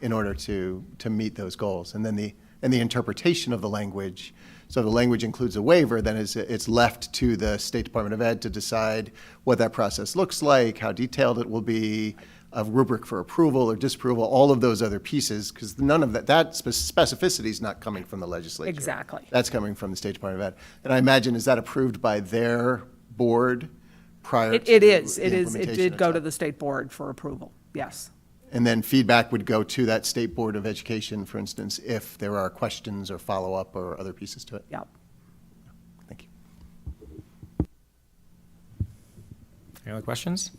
in order to meet those goals. And then the interpretation of the language, so the language includes a waiver, then it's left to the State Department of Ed to decide what that process looks like, how detailed it will be, a rubric for approval or disapproval, all of those other pieces, because none of that specificity is not coming from the legislature. Exactly. That's coming from the State Department of Ed. And I imagine, is that approved by their board prior to It is. the It implementation did go to itself? the state board for approval, yes. And then feedback would go to that State Board of Education, for instance, if there are questions or follow-up or other pieces to it? Yeah. Thank you. Any other questions?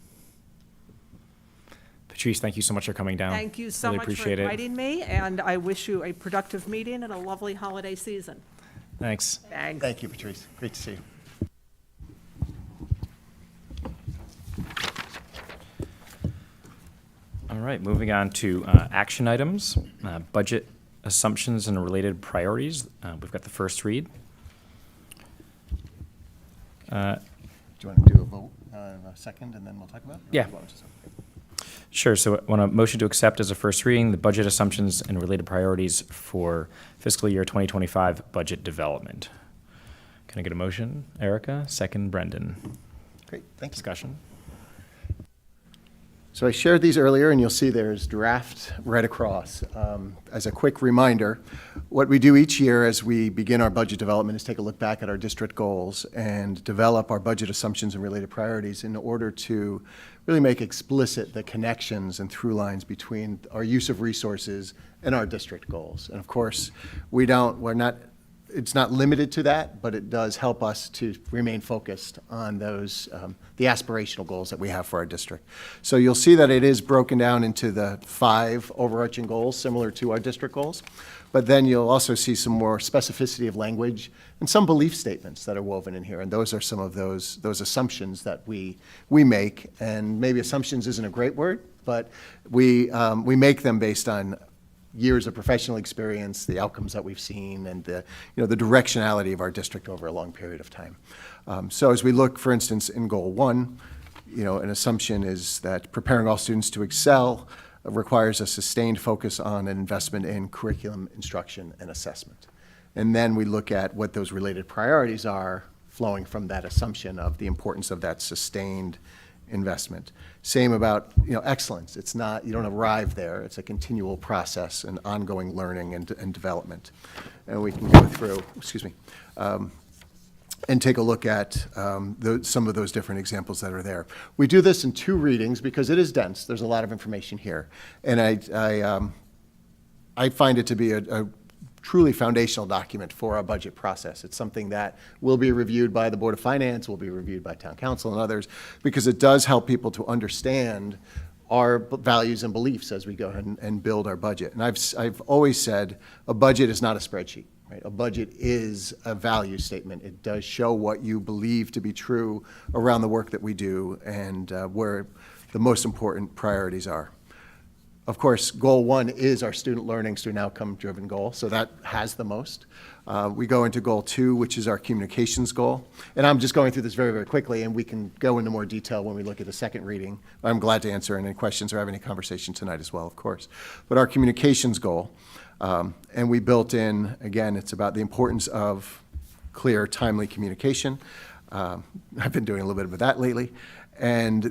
Patrice, thank you so much for coming down. Thank you so Really much for appreciate it. inviting me, and I wish you a productive meeting and a lovely holiday season. Thanks. Thanks. Thank you, Patrice. Great to see you. All right, moving on to action items, budget assumptions and related priorities. We've got the first read. Do you want to do a vote in a second, and then we'll talk about it? Or Yeah. do you want to just- Sure, so I want a motion to accept as a first reading the budget assumptions and related priorities for fiscal year 2025 budget development. Can I get a motion? Erica, second Brendan. Great, thank you. Discussion? So I shared these earlier, and you'll see there's draft right across. As a quick reminder, what we do each year as we begin our budget development is take a look back at our district goals and develop our budget assumptions and related priorities in order to really make explicit the connections and through lines between our use of resources and our district goals. And of course, it's not limited to that, but it does help us to remain focused on those, the aspirational goals that we have for our district. So you'll see that it is broken down into the 5 overarching goals, similar to our district goals. But then you'll also see some more specificity of language and some belief statements that are woven in here. And those are some of those assumptions that we make. And maybe assumptions isn't a great word, but we make them based on years of professional experience, the outcomes that we've seen, and the directionality of our district over a long period of time. So as we look, for instance, in Goal 1, an assumption is that preparing all students to excel requires a sustained focus on an investment in curriculum, instruction, and assessment. And then we look at what those related priorities are flowing from that assumption of the importance of that sustained investment. Same about, excellence. It's not, you don't arrive there. It's a continual process and ongoing learning and development. And we can go through, and take a look at some of those different examples that are there. We do this in 2 readings because it is dense. There's a lot of information here. And I find it to be a truly foundational document for our budget process. It's something that will be reviewed by the Board of Finance, will be reviewed by Town Council and others, because it does help people to understand our values and beliefs as we go ahead and build our budget. And I've always said a budget is not a spreadsheet. Right? A budget is a value statement. It does show what you believe to be true around the work that we do and where the most important priorities are. Of course, goal 1 is our student learning, student outcome-driven goal, so that has the most. We go into goal 2, which is our communications goal. And I'm just going through this very, very quickly, and we can go into more detail when we look at the second reading. I'm glad to answer any questions or have any conversation tonight as well, of course. But our communications goal, and we built in, again, it's about the importance of clear, timely communication. I've been doing a little bit of that lately. And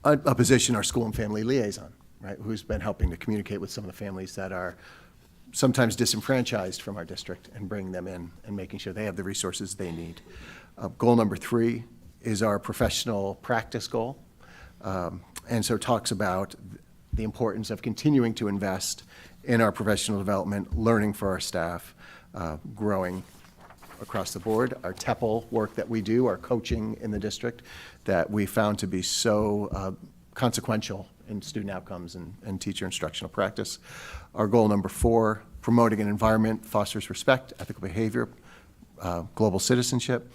a position, our school and family liaison, right, who's been helping to communicate with some of the families that are sometimes disenfranchised from our district and bringing them in and making sure they have the resources they need. Goal number 3 is our professional practice goal. And so talks about the importance of continuing to invest in our professional development, learning for our staff, growing across the board. Our TEPL work that we do, our coaching in the district, that we found to be so consequential in student outcomes and teacher instructional practice. Our goal number 4, promoting an environment fosters respect, ethical behavior, global citizenship,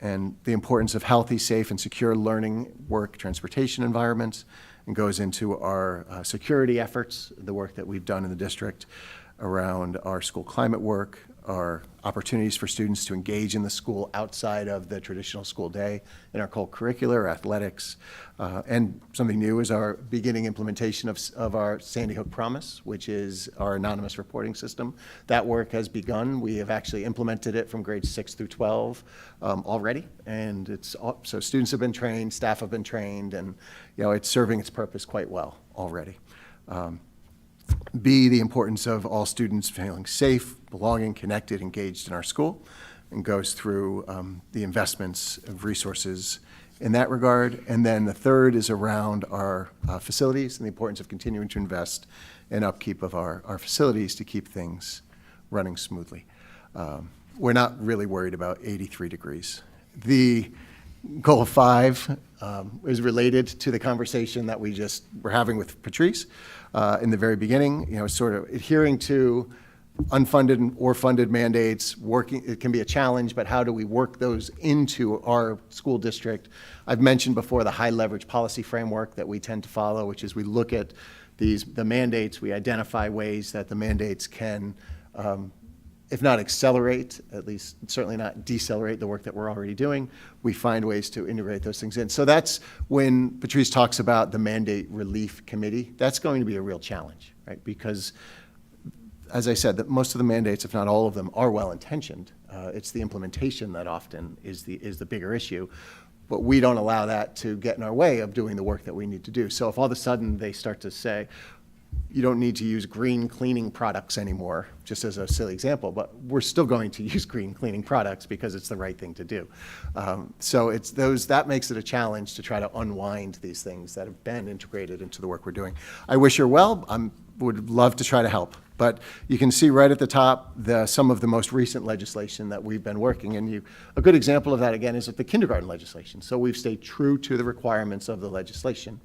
and the importance of healthy, safe, and secure learning, work, transportation environments, and goes into our security efforts, the work that we've done in the district around our school climate work, our opportunities for students to engage in the school outside of the traditional school day in our co-curricular, athletics, and something new is our beginning implementation of our Sandy Hook Promise, which is our anonymous reporting system. That work has begun. We have actually implemented it from grades 6 through 12 already, and so students have been trained, staff have been trained, and it's serving its purpose quite well already. B, the importance of all students feeling safe, belonging, connected, engaged in our school, and goes through the investments of resources in that regard. And then the third is around our facilities and the importance of continuing to invest in upkeep of our facilities to keep things running smoothly. We're not really worried about 83 degrees. The goal 5 is related to the conversation that we just were having with Patrice in the very beginning, sort of adhering to unfunded or funded mandates. It can be a challenge, but how do we work those into our school district? I've mentioned before the high leverage policy framework that we tend to follow, which is we look at the mandates, we identify ways that the mandates can, if not accelerate, at least certainly not decelerate the work that we're already doing. We find ways to integrate those things in. So that's when Patrice talks about the Mandate Relief Committee. That's going to be a real challenge, right? Because, as I said, that most of the mandates, if not all of them, are well-intentioned. It's the implementation that often is the bigger issue. But we don't allow that to get in our way of doing the work that we need to do. So if all of a sudden they start to say, you don't need to use green cleaning products anymore, just as a silly example, but we're still going to use green cleaning products because it's the right thing to do. So that makes it a challenge to try to unwind these things that have been integrated into the work we're doing. I wish her well. Would love to try to help. But you can see right at the top some of the most recent legislation that we've been working. And a good example of that, again, is the kindergarten legislation. So we've stayed true to the requirements of the legislation.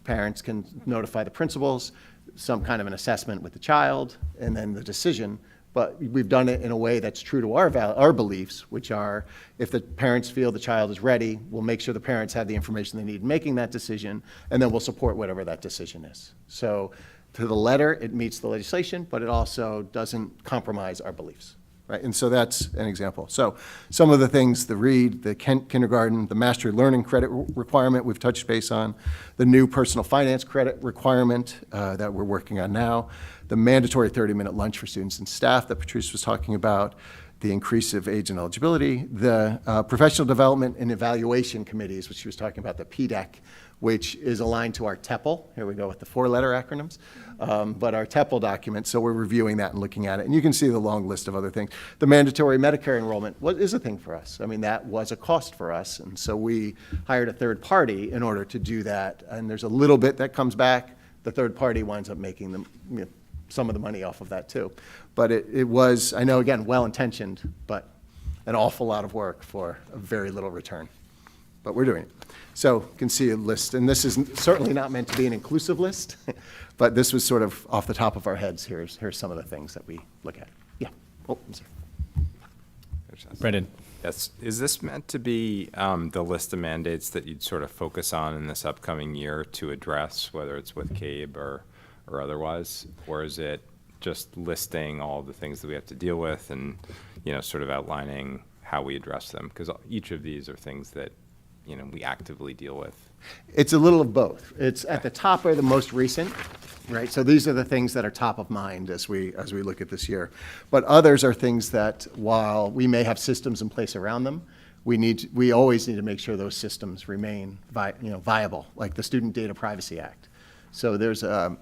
Parents can notify the principals, some kind of an assessment with the child, and then the decision. But we've done it in a way that's true to our beliefs, which are if the parents feel the child is ready, we'll make sure the parents have the information they need in making that decision, and then we'll support whatever that decision is. So to the letter, it meets the legislation, but it also doesn't compromise our beliefs. Right? And so that's an example. So some of the things, the READ, the kindergarten, the mastery learning credit requirement we've touched base on, the new personal finance credit requirement that we're working on now, the mandatory 30-minute lunch for students and staff that Patrice was talking about, the increase of age and eligibility, the professional development and evaluation committees, which she was talking about, the PDEC, which is aligned to our TEPL. Here we go with the four-letter acronyms, but our TEPL document. So we're reviewing that and looking at it. And you can see the long list of other things. The mandatory Medicare enrollment is a thing for us. I mean, that was a cost for us. And so we hired a third party in order to do that. And there's a little bit that comes back. The third party winds up making them, some of the money off of that too. But it was, I know, again, well-intentioned, but an awful lot of work for a very little return. But we're doing it. So you can see a list, and this is certainly not meant to be an inclusive list, but this was sort of off the top of our heads. Here's some of the things that we look at. Yeah. Oh, I'm sorry. Brendan? Yes. Is this meant to be the list of mandates that you'd sort of focus on in this upcoming year to address, whether it's with CABE or otherwise? Or is it just listing all the things that we have to deal with and, sort of outlining how we address them? Because each of these are things that, we actively deal with. It's a little of both. It's at the top are the most recent, right? So these are the things that are top of mind as we look at this year. But others are things that, while we may have systems in place around them, we always need to make sure those systems remain viable, like the Student Data Privacy Act. So there's a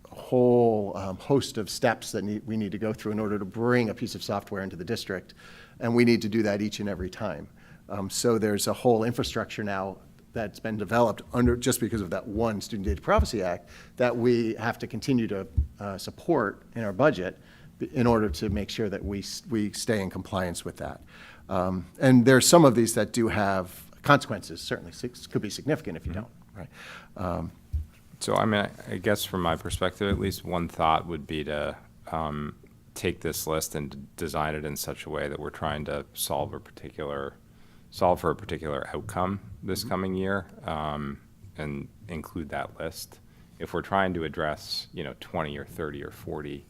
whole host of steps that we need to go through in order to bring a piece of software into the district, and we need to do that each and every time. So there's a whole infrastructure now that's been developed just because of that one Student Data Privacy Act that we have to continue to support in our budget in order to make sure that we stay in compliance with that. And there's some of these that do have consequences, certainly. Could be significant if you don't, right? So, I guess from my perspective, at least one thought would be to take this list and design it in such a way that we're trying to solve for a particular outcome this coming year, and include that list. If we're trying to address, 20 or 30 or 40,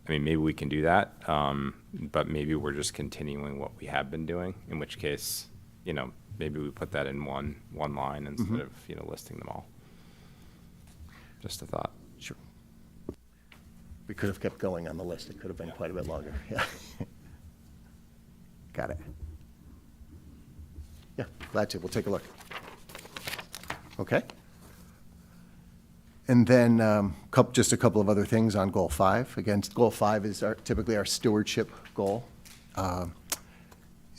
maybe we can do that, but maybe we're just continuing what we have been doing, in which case, maybe we put that in one line instead of, listing them all. Just a thought. Sure. We could have kept going on the list. It could have been quite a bit longer. Yeah. Got it. Yeah, glad to. We'll take a look. Okay. And then just a couple of other things on Goal 5. Again, Goal 5 is typically our stewardship goal. It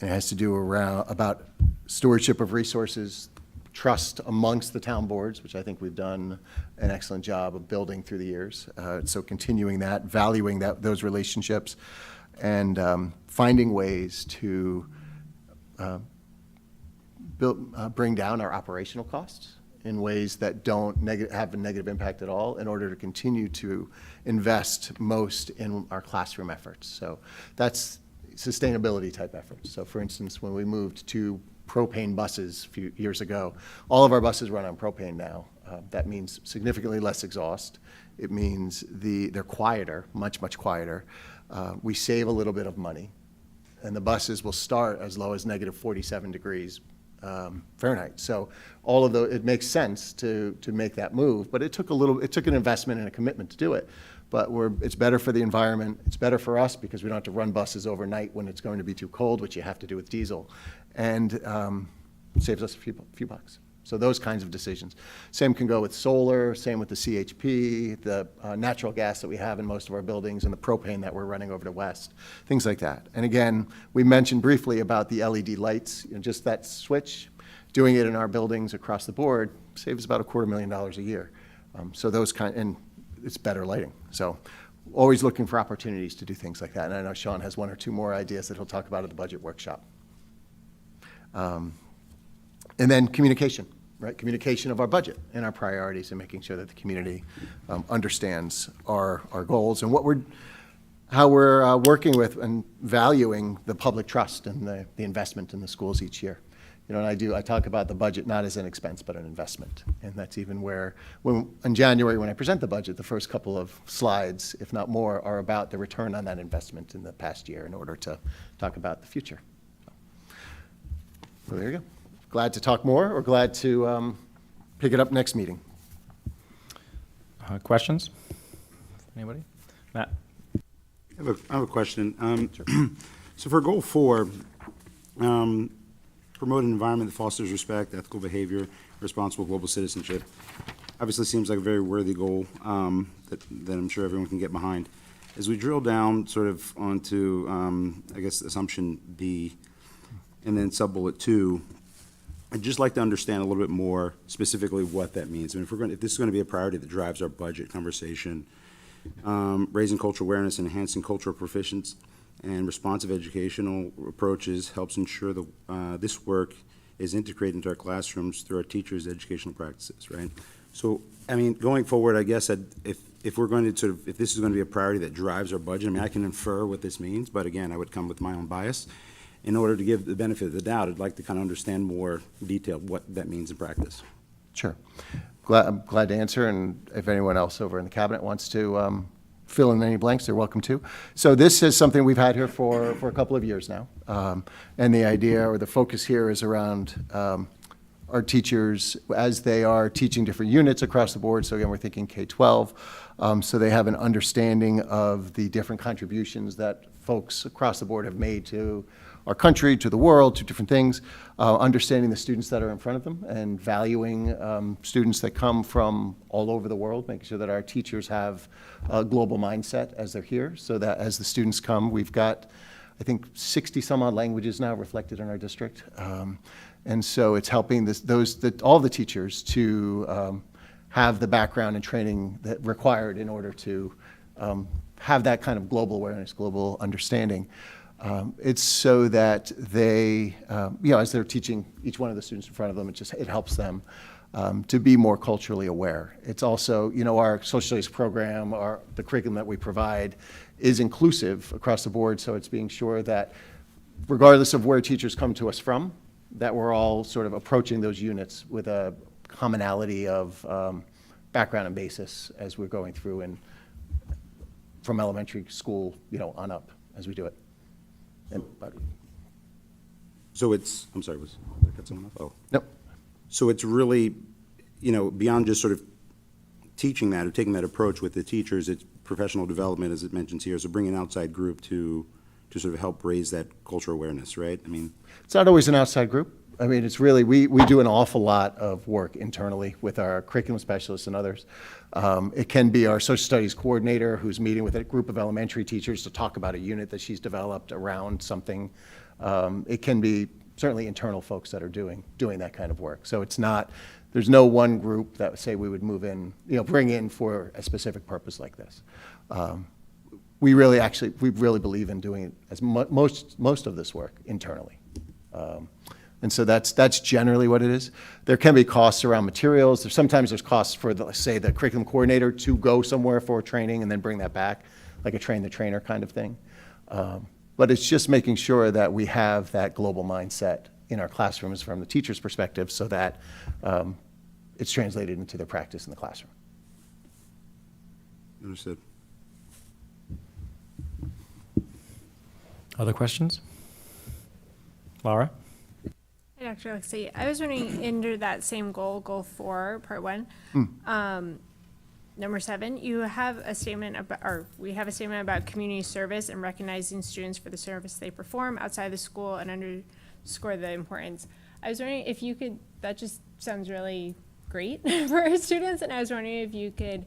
has to do about stewardship of resources, trust amongst the town boards, which I think we've done an excellent job of building through the years. So continuing that, valuing those relationships, and finding ways to bring down our operational costs in ways that don't have a negative impact at all, in order to continue to invest most in our classroom efforts. So that's sustainability type efforts. So for instance, when we moved to propane buses a few years ago, all of our buses run on propane now. That means significantly less exhaust. It means they're quieter, much quieter. We save a little bit of money, and the buses will start as low as negative 47 degrees Fahrenheit. So all of it makes sense to make that move, but it took an investment and a commitment to do it. But it's better for the environment. It's better for us because we don't have to run buses overnight when it's going to be too cold, which you have to do with diesel, and saves us a few bucks. So those kinds of decisions. Same can go with solar, same with the CHP, the natural gas that we have in most of our buildings, and the propane that we're running over to West, things like that. And again, we mentioned briefly about the LED lights, just that switch, doing it in our buildings across the board saves about $250,000 a year. So those and it's better lighting. So always looking for opportunities to do things like that. And I know Sean has one or two more ideas that he'll talk about at the budget workshop. And then communication, right? Communication of our budget and our priorities, and making sure that the community understands our goals and how we're working with and valuing the public trust and the investment in the schools each year. And I talk about the budget not as an expense, but an investment. And that's even where, in January, when I present the budget, the first couple of slides, if not more, are about the return on that investment in the past year in order to talk about the future. So there you go. Glad to talk more, or glad to pick it up next meeting. Questions? Anybody? Matt? I have a question. So for Goal 4, promote an environment that fosters respect, ethical behavior, responsible global citizenship. Obviously seems like a very worthy goal that I'm sure everyone can get behind. As we drill down sort of onto, I guess, assumption B, and then sub-bullet 2, I'd just like to understand a little bit more specifically what that means. I mean, if this is going to be a priority that drives our budget conversation, raising cultural awareness, enhancing cultural proficiency, and responsive educational approaches helps ensure that this work is integrated into our classrooms through our teachers' educational practices, right? So, I mean, going forward, I guess if we're going to sort of, if this is going to be a priority that drives our budget, I mean, I can infer what this means, but again, I would come with my own bias. In order to give the benefit of the doubt, I'd like to kind of understand more detail what that means in practice. Sure. I'm glad to answer, and if anyone else over in the cabinet wants to fill in any blanks, they're welcome to. So this is something we've had here for a couple of years now. And the idea or the focus here is around our teachers as they are teaching different units across the board. So again, we're thinking K-12. So they have an understanding of the different contributions that folks across the board have made to our country, to the world, to different things, understanding the students that are in front of them and valuing students that come from all over the world, making sure that our teachers have a global mindset as they're here, so that as the students come, we've got, I think, 60 some odd languages now reflected in our district. And so it's helping all the teachers to have the background and training that required in order to have that kind of global awareness, global understanding. It's so that they, as they're teaching each one of the students in front of them, it helps them to be more culturally aware. It's also, our social studies program, the curriculum that we provide is inclusive across the board, so it's being sure that regardless of where teachers come to us from, that we're all sort of approaching those units with a commonality of background and basis as we're going through and from elementary school, on up as we do it. So it's, I'm sorry, did I cut someone off? Oh. Nope. So it's really, beyond just sort of teaching that or taking that approach with the teachers, it's professional development, as it mentions here, so bring an outside group to sort of help raise that cultural awareness, right? I mean, it's not always an outside group. I mean, it's really, we do an awful lot of work internally with our curriculum specialists and others. It can be our social studies coordinator who's meeting with a group of elementary teachers to talk about a unit that she's developed around something. It can be certainly internal folks that are doing that kind of work. So it's not, there's no one group that say we would move in, bring in for a specific purpose like this. We really believe in doing it as most of this work internally. And so that's generally what it is. There can be costs around materials. Sometimes there's costs for, say, the curriculum coordinator to go somewhere for training and then bring that back, like a train-the-trainer kind of thing. But it's just making sure that we have that global mindset in our classrooms from the teacher's perspective so that it's translated into their practice in the classroom. understood. Other questions? Laura? Hey, Dr. Alexei, I was wondering, under that same goal 4, part 1, number 7, you have a statement about, or we have a statement about community service and recognizing students for the service they perform outside the school and underscore the importance. I was wondering if you could, that just sounds really great for our students, and I was wondering if you could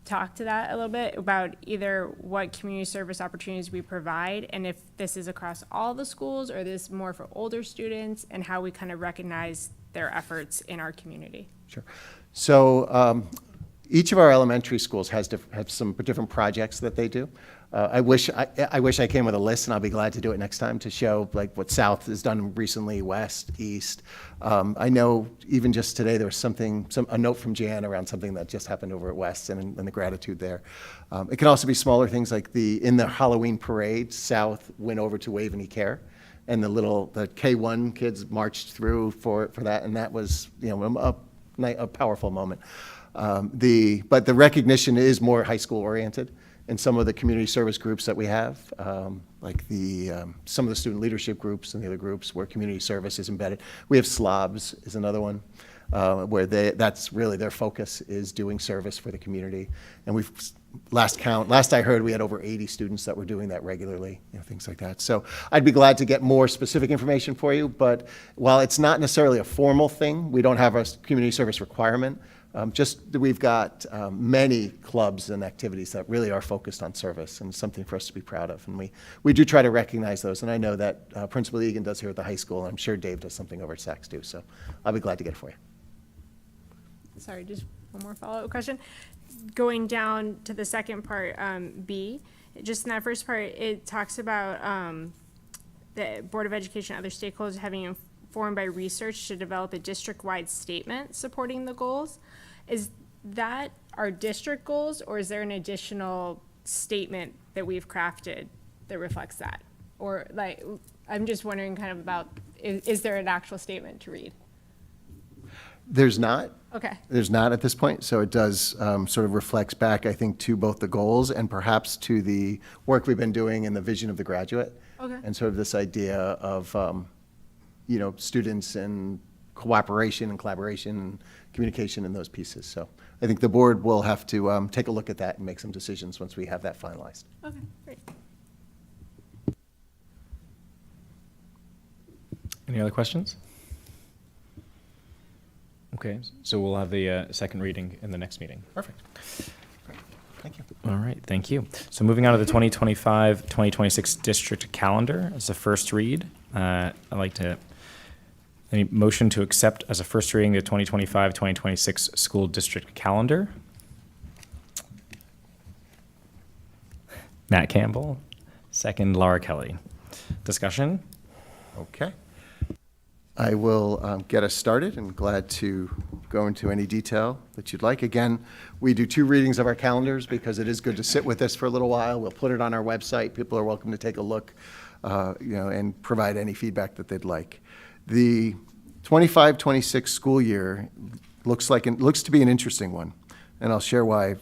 talk to that a little bit about either what community service opportunities we provide and if this is across all the schools or this more for older students and how we kind of recognize their efforts in our community. Sure. So each of our elementary schools have some different projects that they do. I wish I came with a list, and I'll be glad to do it next time to show like what South has done recently, West, East. I know even just today there was a note from Jan around something that just happened over at West and the gratitude there. It can also be smaller things like in the Halloween parade, South went over to Waveney Care, and the K1 kids marched through for that, and that was a powerful moment. But the recognition is more high school oriented. And some of the community service groups that we have, like some of the student leadership groups and the other groups where community service is embedded. We have SLOBs is another one. where that's really their focus, is doing service for the community. And last I heard, we had over 80 students that were doing that regularly, things like that. So I'd be glad to get more specific information for you, but while it's not necessarily a formal thing, we don't have a community service requirement. Just that we've got many clubs and activities that really are focused on service, and something for us to be proud of. And we do try to recognize those, and I know that Principal Egan does here at the high school, and I'm sure Dave does something over at Saks too, so I'll be glad to get it for you. Sorry, just one more follow-up question. Going down to the second part, B, just in that first part, it talks about the Board of Education and other stakeholders having informed by research to develop a district-wide statement supporting the goals. Is that our district goals, or is there an additional statement that we've crafted that reflects that? Or like, I'm just wondering kind of about, is there an actual statement to read? There's not. Okay. There's not at this point, so it does sort of reflects back, I think, to both the goals and perhaps to the work we've been doing in the vision of the graduate. Okay. And sort of this idea of, students and cooperation and collaboration and communication and those pieces. So I think the board will have to take a look at that and make some decisions once we have that finalized. Okay, great. Any other questions? Okay, so we'll have the second reading in the next meeting. Perfect. Thank you. All right, thank you. So moving on to the 2025-2026 district calendar as a first read. I'd like to, any motion to accept as a first reading the 2025-2026 school district calendar? Matt Campbell, second Laura Kelly. Discussion? Okay. I will get us started, and glad to go into any detail that you'd like. Again, we do 2 readings of our calendars because it is good to sit with this for a little while. We'll put it on our website. People are welcome to take a look, and provide any feedback that they'd like. The 25-26 school year looks to be an interesting one, and I'll share why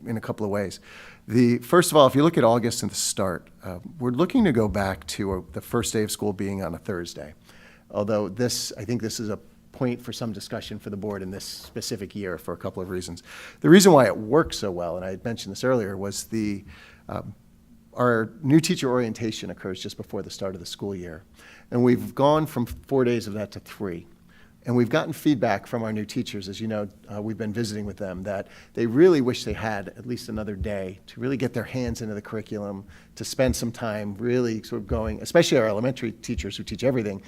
in a couple of ways. First of all, if you look at August and the start, we're looking to go back to the first day of school being on a Thursday. Although I think this is a point for some discussion for the board in this specific year for a couple of reasons. The reason why it works so well, and I had mentioned this earlier, was our new teacher orientation occurs just before the start of the school year. And we've gone from 4 days of that to 3. And we've gotten feedback from our new teachers, as you know, we've been visiting with them, that they really wish they had at least another day to really get their hands into the curriculum, to spend some time really sort of going, especially our elementary teachers who teach everything,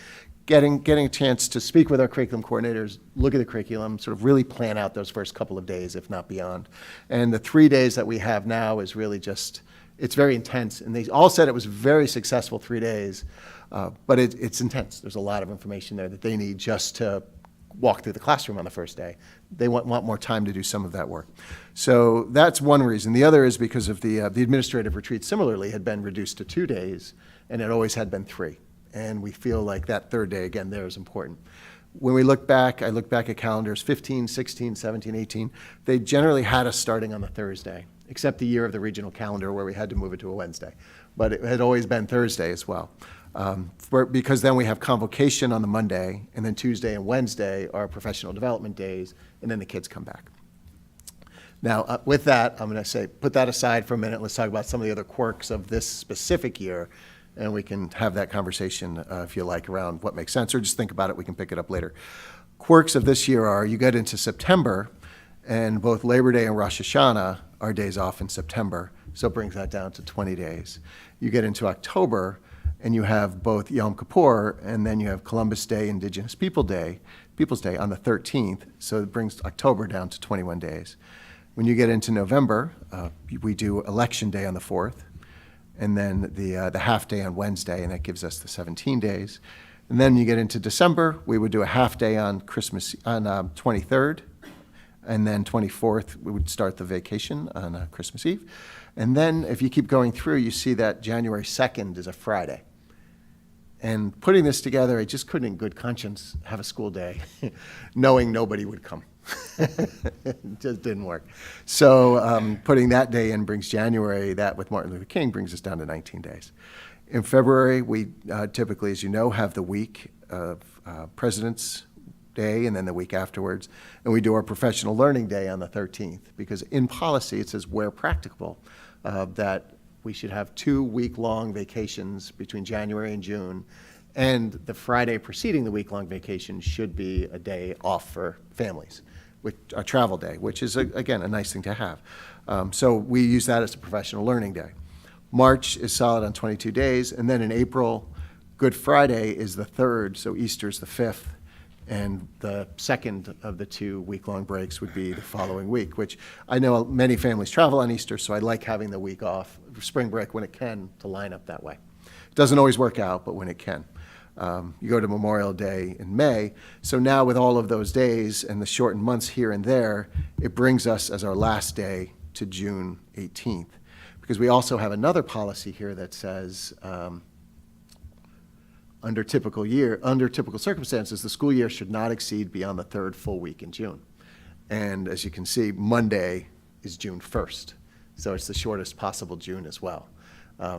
getting a chance to speak with our curriculum coordinators, look at the curriculum, sort of really plan out those first couple of days, if not beyond. And the 3 days that we have now is really just, it's very intense. And they all said it was very successful 3 days. But it's intense. There's a lot of information there that they need just to walk through the classroom on the first day. They want more time to do some of that work. So that's one reason. The other is because of the administrative retreat similarly had been reduced to 2 days, and it always had been 3. And we feel like that third day, again, there is important. When we look back, I look back at calendars 15, 16, 17, 18, they generally had us starting on the Thursday, except the year of the regional calendar where we had to move it to a Wednesday. But it had always been Thursday as well. Because then we have convocation on the Monday, and then Tuesday and Wednesday are professional development days, and then the kids come back. Now, with that, I'm going to say, put that aside for a minute. Let's talk about some of the other quirks of this specific year, and we can have that conversation, if you like, around what makes sense, or just think about it. We can pick it up later. Quirks of this year are, you get into September, and both Labor Day and Rosh Hashanah are days off in September, so it brings that down to 20 days. You get into October, and you have both Yom Kippur, and then you have Columbus Day, Indigenous Peoples Day on the 13th, so it brings October down to 21 days. When you get into November, we do Election Day on the 4th, and then the half day on Wednesday, and that gives us the 17 days. And then you get into December, we would do a half day on Christmas, on 23rd, and then 24th, we would start the vacation on Christmas Eve. And then if you keep going through, you see that January 2nd is a Friday. And putting this together, I just couldn't in good conscience have a school day knowing nobody would come. It just didn't work. So putting that day in brings January, that with Martin Luther King brings us down to 19 days. In February, we typically, as you know, have the week of President's day and then the week afterwards. And we do our professional learning day on the 13th, because in policy, it says where practicable, that we should have 2 week-long vacations between January and June, and the Friday preceding the week-long vacation should be a day off for families, with a travel day, which is, again, a nice thing to have. So we use that as a professional learning day. March is solid on 22 days, and then in April, Good Friday is the 3rd, so Easter's the 5th, and the second of the 2 week-long breaks would be the following week, which I know many families travel on Easter, so I like having the week off, spring break when it can, to line up that way. It doesn't always work out, but when it can. You go to Memorial Day in May, so now with all of those days and the shortened months here and there, it brings us as our last day to June 18th. Because we also have another policy here that says, under typical circumstances, the school year should not exceed beyond the 3rd full week in June. And as you can see, Monday is June 1st, so it's the shortest possible June as well.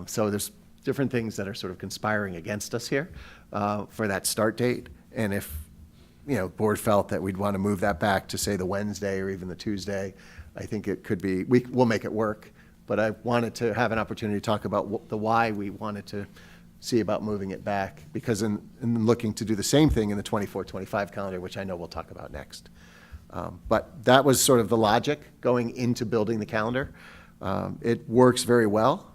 So there's different things that are sort of conspiring against us here for that start date. And if, the board felt that we'd want to move that back to, say, the Wednesday or even the Tuesday, I think it could be, we'll make it work. But I wanted to have an opportunity to talk about the why we wanted to see about moving it back, because in looking to do the same thing in the 24-25 calendar, which I know we'll talk about next. But that was sort of the logic going into building the calendar. It works very well,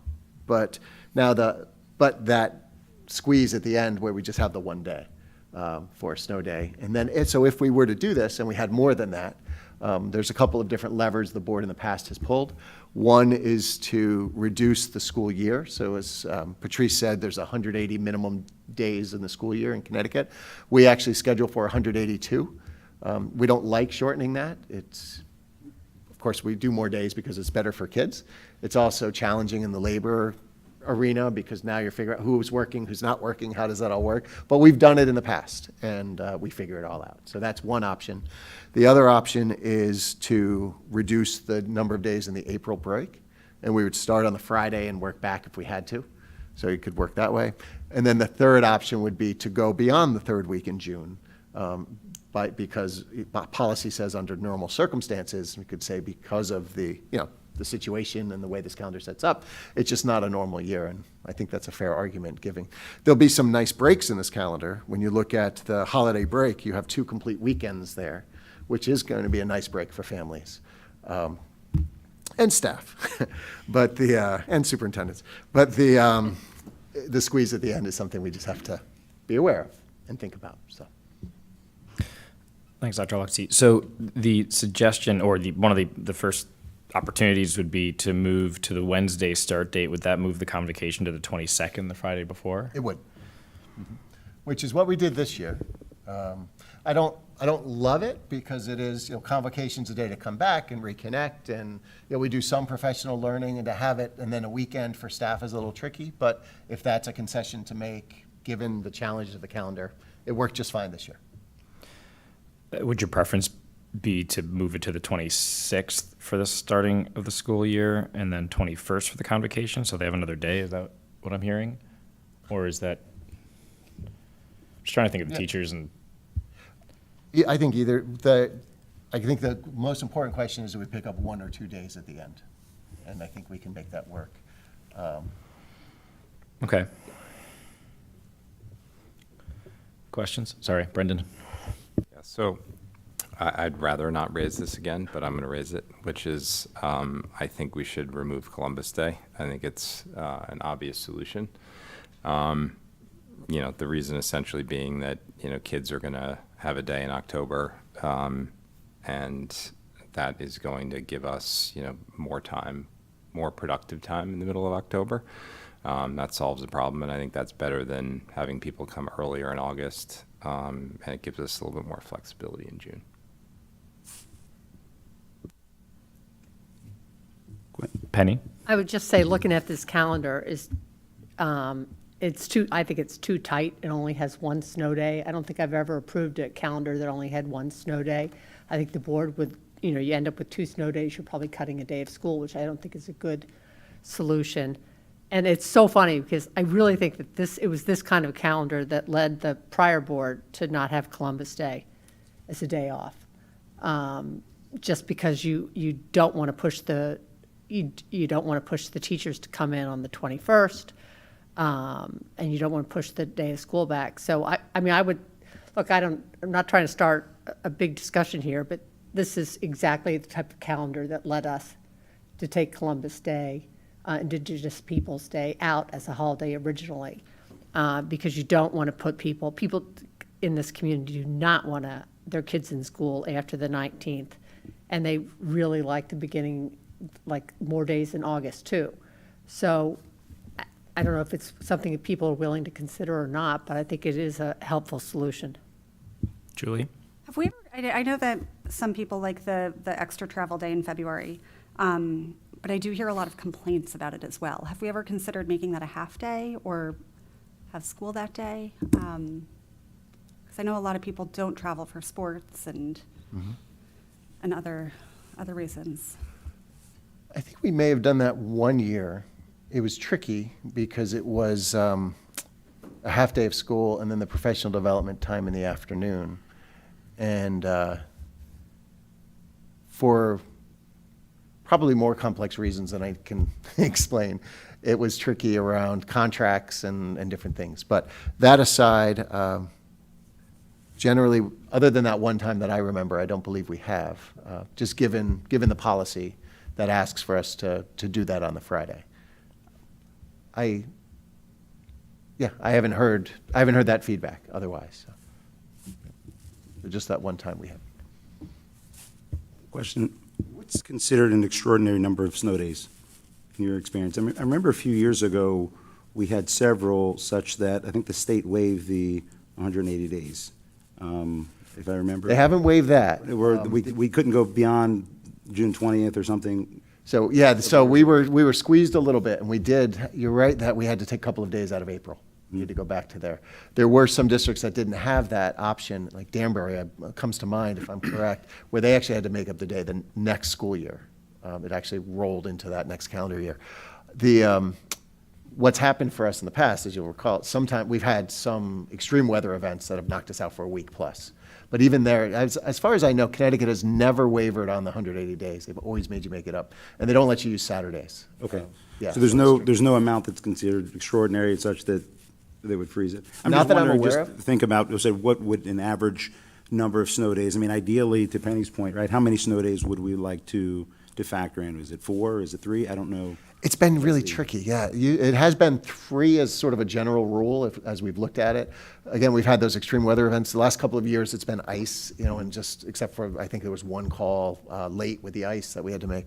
but that squeeze at the end where we just have the one day for a snow day. And then, so if we were to do this and we had more than that, there's a couple of different levers the board in the past has pulled. One is to reduce the school year. So as Patrice said, there's 180 minimum days in the school year in Connecticut. We actually schedule for 182. We don't like shortening that. Of course, we do more days because it's better for kids. It's also challenging in the labor arena, because now you're figuring out who's working, who's not working, how does that all work? But we've done it in the past, and we figure it all out. So that's one option. The other option is to reduce the number of days in the April break, and we would start on the Friday and work back if we had to. So you could work that way. And then the third option would be to go beyond the 3rd week in June, because policy says under normal circumstances, we could say because of the situation and the way this calendar sets up, it's just not a normal year. And I think that's a fair argument, giving. There'll be some nice breaks in this calendar. When you look at the holiday break, you have 2 complete weekends there, which is going to be a nice break for families and staff, but and superintendents. But the squeeze at the end is something we just have to be aware of and think about. So. Thanks, Dr. Alexie. So the suggestion, or one of the first opportunities would be to move to the Wednesday start date. Would that move the convocation to the 22nd, the Friday before? It would, which is what we did this year. I don't love it, because it is, convocation's a day to come back and reconnect, and we do some professional learning, and to have it and then a weekend for staff is a little tricky. But if that's a concession to make, given the challenges of the calendar, it worked just fine this year. Would your preference be to move it to the 26th for the starting of the school year, and then 21st for the convocation, so they have another day? Is that what I'm hearing? Or is that, I'm just trying to think of the teachers and. Yeah, I think I think the most important question is, do we pick up 1 or 2 days at the end? And I think we can make that work. Okay. Questions? Sorry, Brendan. Yeah, so I'd rather not raise this again, but I'm going to raise it, which is I think we should remove Columbus Day. I think it's an obvious solution. The reason essentially being that, kids are going to have a day in October, and that is going to give us, more time, more productive time in the middle of October. That solves the problem, and I think that's better than having people come earlier in August, and it gives us a little bit more flexibility in June. Penny? I would just say, looking at this calendar is, I think it's too tight. It only has 1 snow day. I don't think I've ever approved a calendar that only had 1 snow day. I think the board would, you end up with 2 snow days, you're probably cutting a day of school, which I don't think is a good solution. And it's so funny, because I really think that it was this kind of calendar that led the prior board to not have Columbus Day. as a day off. Just because you don't want to push you don't want to push the teachers to come in on the 21st, and you don't want to push the day of school back. So I mean, I would, look, I'm not trying to start a big discussion here, but this is exactly the type of calendar that led us to take Columbus Day, Indigenous Peoples' Day out as a holiday originally, because you don't want to put people in this community do not want their kids in school after the 19th, and they really like the beginning, like more days in August too. So I don't know if it's something that people are willing to consider or not, but I think it is a helpful solution. Julie? Have we ever, I know that some people like the extra travel day in February, but I do hear a lot of complaints about it as well. Have we ever considered making that a half day or have school that day? Because I know a lot of people don't travel for sports and other reasons. I think we may have done that one year. It was tricky because it was a half day of school and then the professional development time in the afternoon. And for probably more complex reasons than I can explain, it was tricky around contracts and different things. But that aside, generally, other than that one time that I remember, I don't believe we have, just given the policy that asks for us to do that on the Friday. I haven't heard that feedback otherwise. So. Just that one time we had. Question, what's considered an extraordinary number of snow days in your experience? I remember a few years ago, we had several such that I think the state waived the 180 days, if I remember. They haven't waived that. We couldn't go beyond June 20th or something. So, yeah, so we were squeezed a little bit, and we did, you're right, that we had to take a couple of days out of April. We had to go back to there. There were some districts that didn't have that option, like Danbury comes to mind, if I'm correct, where they actually had to make up the day the next school year. It actually rolled into that next calendar year. What's happened for us in the past, as you'll recall, sometimes we've had some extreme weather events that have knocked us out for a week plus. But even there, as far as I know, Connecticut has never wavered on the 180 days. They've always made you make it up. And they don't let you use Saturdays. Okay. Yeah. So there's no amount that's considered extraordinary such that they would freeze it? Not that I'm aware just of. think about, what would an average number of snow days? I mean, ideally, to Penny's point, right, how many snow days would we like to factor in? Is it 4? Is it 3? I don't know. It's been really tricky, yeah. It has been 3 as sort of a general rule as we've looked at it. Again, we've had those extreme weather events. The last couple of years, it's been ice, and just except for, I think there was one call late with the ice that we had to make.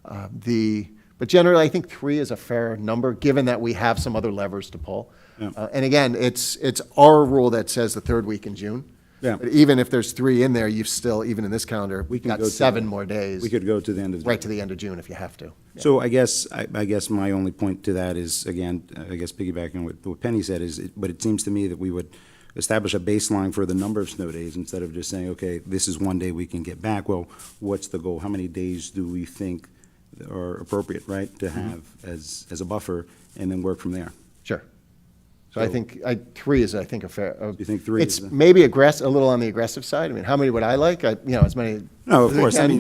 But generally, I think 3 is a fair number, given that we have some other levers to pull. Yeah. And again, it's our rule that says the 3rd week in June. Yeah. But even if there's 3 in there, you've still, even in this calendar, We can got go to 7 more days. We could go to the end of June. Right to the end of June if you have to. So I guess my only point to that is, again, I guess piggybacking on what Penny said but it seems to me that we would establish a baseline for the number of snow days instead of just saying, okay, this is one day we can get back. Well, what's the goal? How many days do we think are appropriate, right, to have as a buffer, and then work from there? Sure. So I think 3 is, I think, a fair. You think 3 It's is maybe a little on the aggressive side. I mean, how many would I like? As many. No, of as I course. I can, mean,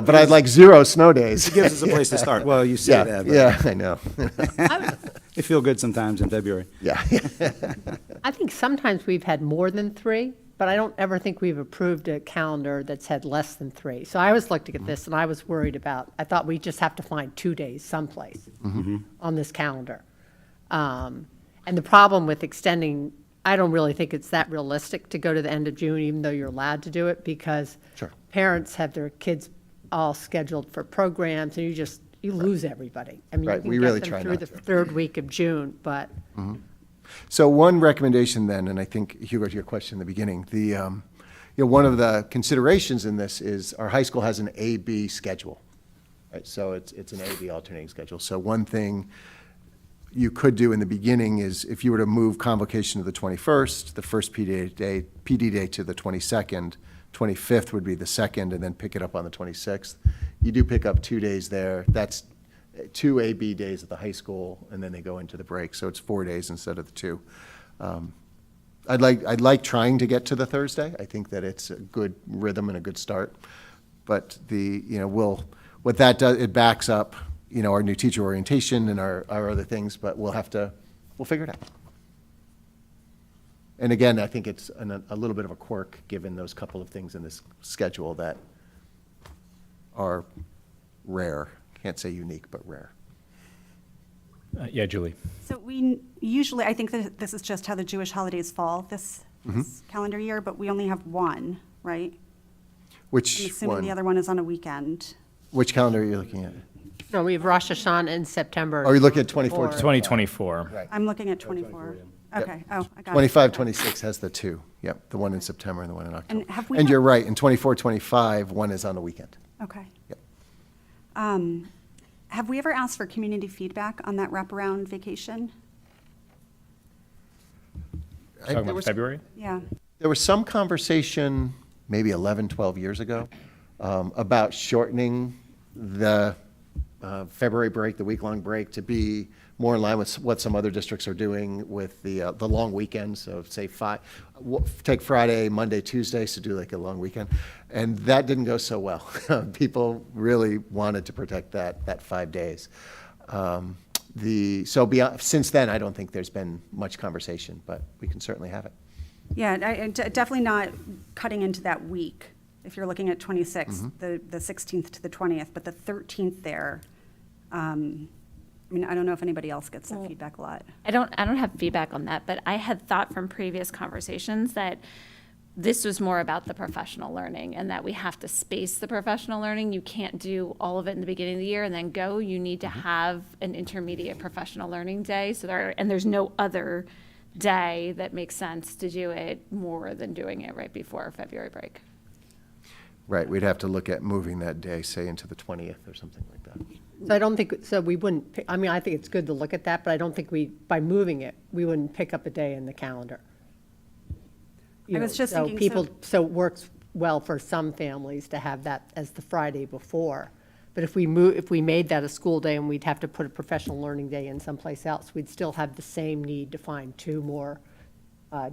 but I'd like 0 snow days. It gives us a place to start. Well, you say Yeah, that, but yeah, I know. they feel good sometimes in February. Yeah. I think sometimes we've had more than 3, but I don't ever think we've approved a calendar that's had less than 3. So I always looked at this, and I was worried about, I thought we just have to find 2 days someplace on this calendar. And the problem with extending, I don't really think it's that realistic to go to the end of June, even though you're allowed to do it, because Sure. parents have their kids all scheduled for programs, and you lose everybody. I mean, Right, you can we get really them try through not the to. 3rd week of June, but So one recommendation then, and I think, Hugo, to your question in the beginning, one of the considerations in this is our high school has an A-B schedule, right? So it's an A-B alternating schedule. So one thing you could do in the beginning is if you were to move convocation to the 21st, the first PD day to the 22nd, 25th would be the 2nd, and then pick it up on the 26th. You do pick up 2 days there. That's 2 A-B days at the high school, and then they go into the break. So it's 4 days instead of the 2. I'd like trying to get to the Thursday. I think that it's a good rhythm and a good start. But what that does, it backs up, our new teacher orientation and our other things, but we'll figure it out. And again, I think it's a little bit of a quirk, given those couple of things in this schedule that are rare. Can't say unique, but rare. Yeah, Julie. So we usually, I think that this is just how the Jewish holidays fall this calendar year, but we only have one, right? I'm Which assuming one? the other one is on a weekend. Which calendar are you looking at? No, we have Rosh Hashanah in September. Are you looking at 24? 2024. Right. I'm looking at 24. Okay, oh, I got it. 25, 26 has the two. Yep, the one in September and the one in October. And have we And had- you're right, in 24, 25, one is on a weekend. Okay. Yep. Have we ever asked for community feedback on that wraparound vacation? Talking There about was- February? Yeah. There was some conversation, maybe 11, 12 years ago, about shortening the February break, the week-long break, to be more in line with what some other districts are doing with the long weekend. So say take Friday, Monday, Tuesday, so do like a long weekend. And that didn't go so well. People really wanted to protect that 5 days. Since then, I don't think there's been much conversation, but we can certainly have it. Yeah, definitely not cutting into that week. If you're looking at 26th, the 16th to the 20th, but the 13th there, I don't know if anybody else gets that feedback a lot. I don't have feedback on that, but I had thought from previous conversations that this was more about the professional learning and that we have to space the professional learning. You can't do all of it in the beginning of the year and then go. You need to have an intermediate professional learning day. And there's no other day that makes sense to do it more than doing it right before February break. Right, we'd have to look at moving that day, say, into the 20th or something like that. So I don't think, so we wouldn't, I think it's good to look at that, but I don't think by moving it, we wouldn't pick up a day in the calendar. I was just thinking, So it works well for some families to have that as the Friday before. But if we made that a school day and we'd have to put a professional learning day in someplace else, we'd still have the same need to find 2 more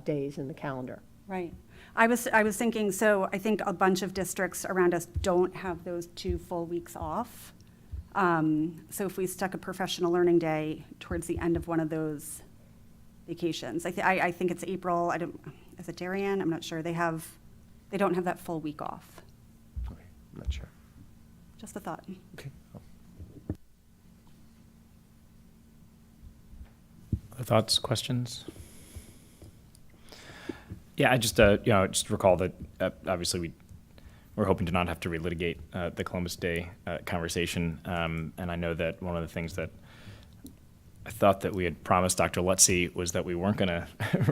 days in the calendar. Right. I was thinking, so I think a bunch of districts around us don't have those 2 full weeks off. So if we stuck a professional learning day towards the end of one of those vacations, I think it's April, is it Darien? I'm not sure. They don't have that full week off. Okay, I'm not sure. Just a thought. Okay. Other thoughts, questions? Yeah, I just recall that obviously we're hoping to not have to relitigate the Columbus Day conversation, and I know that one of the things that I thought that we had promised Dr. Lutzy was that we weren't going to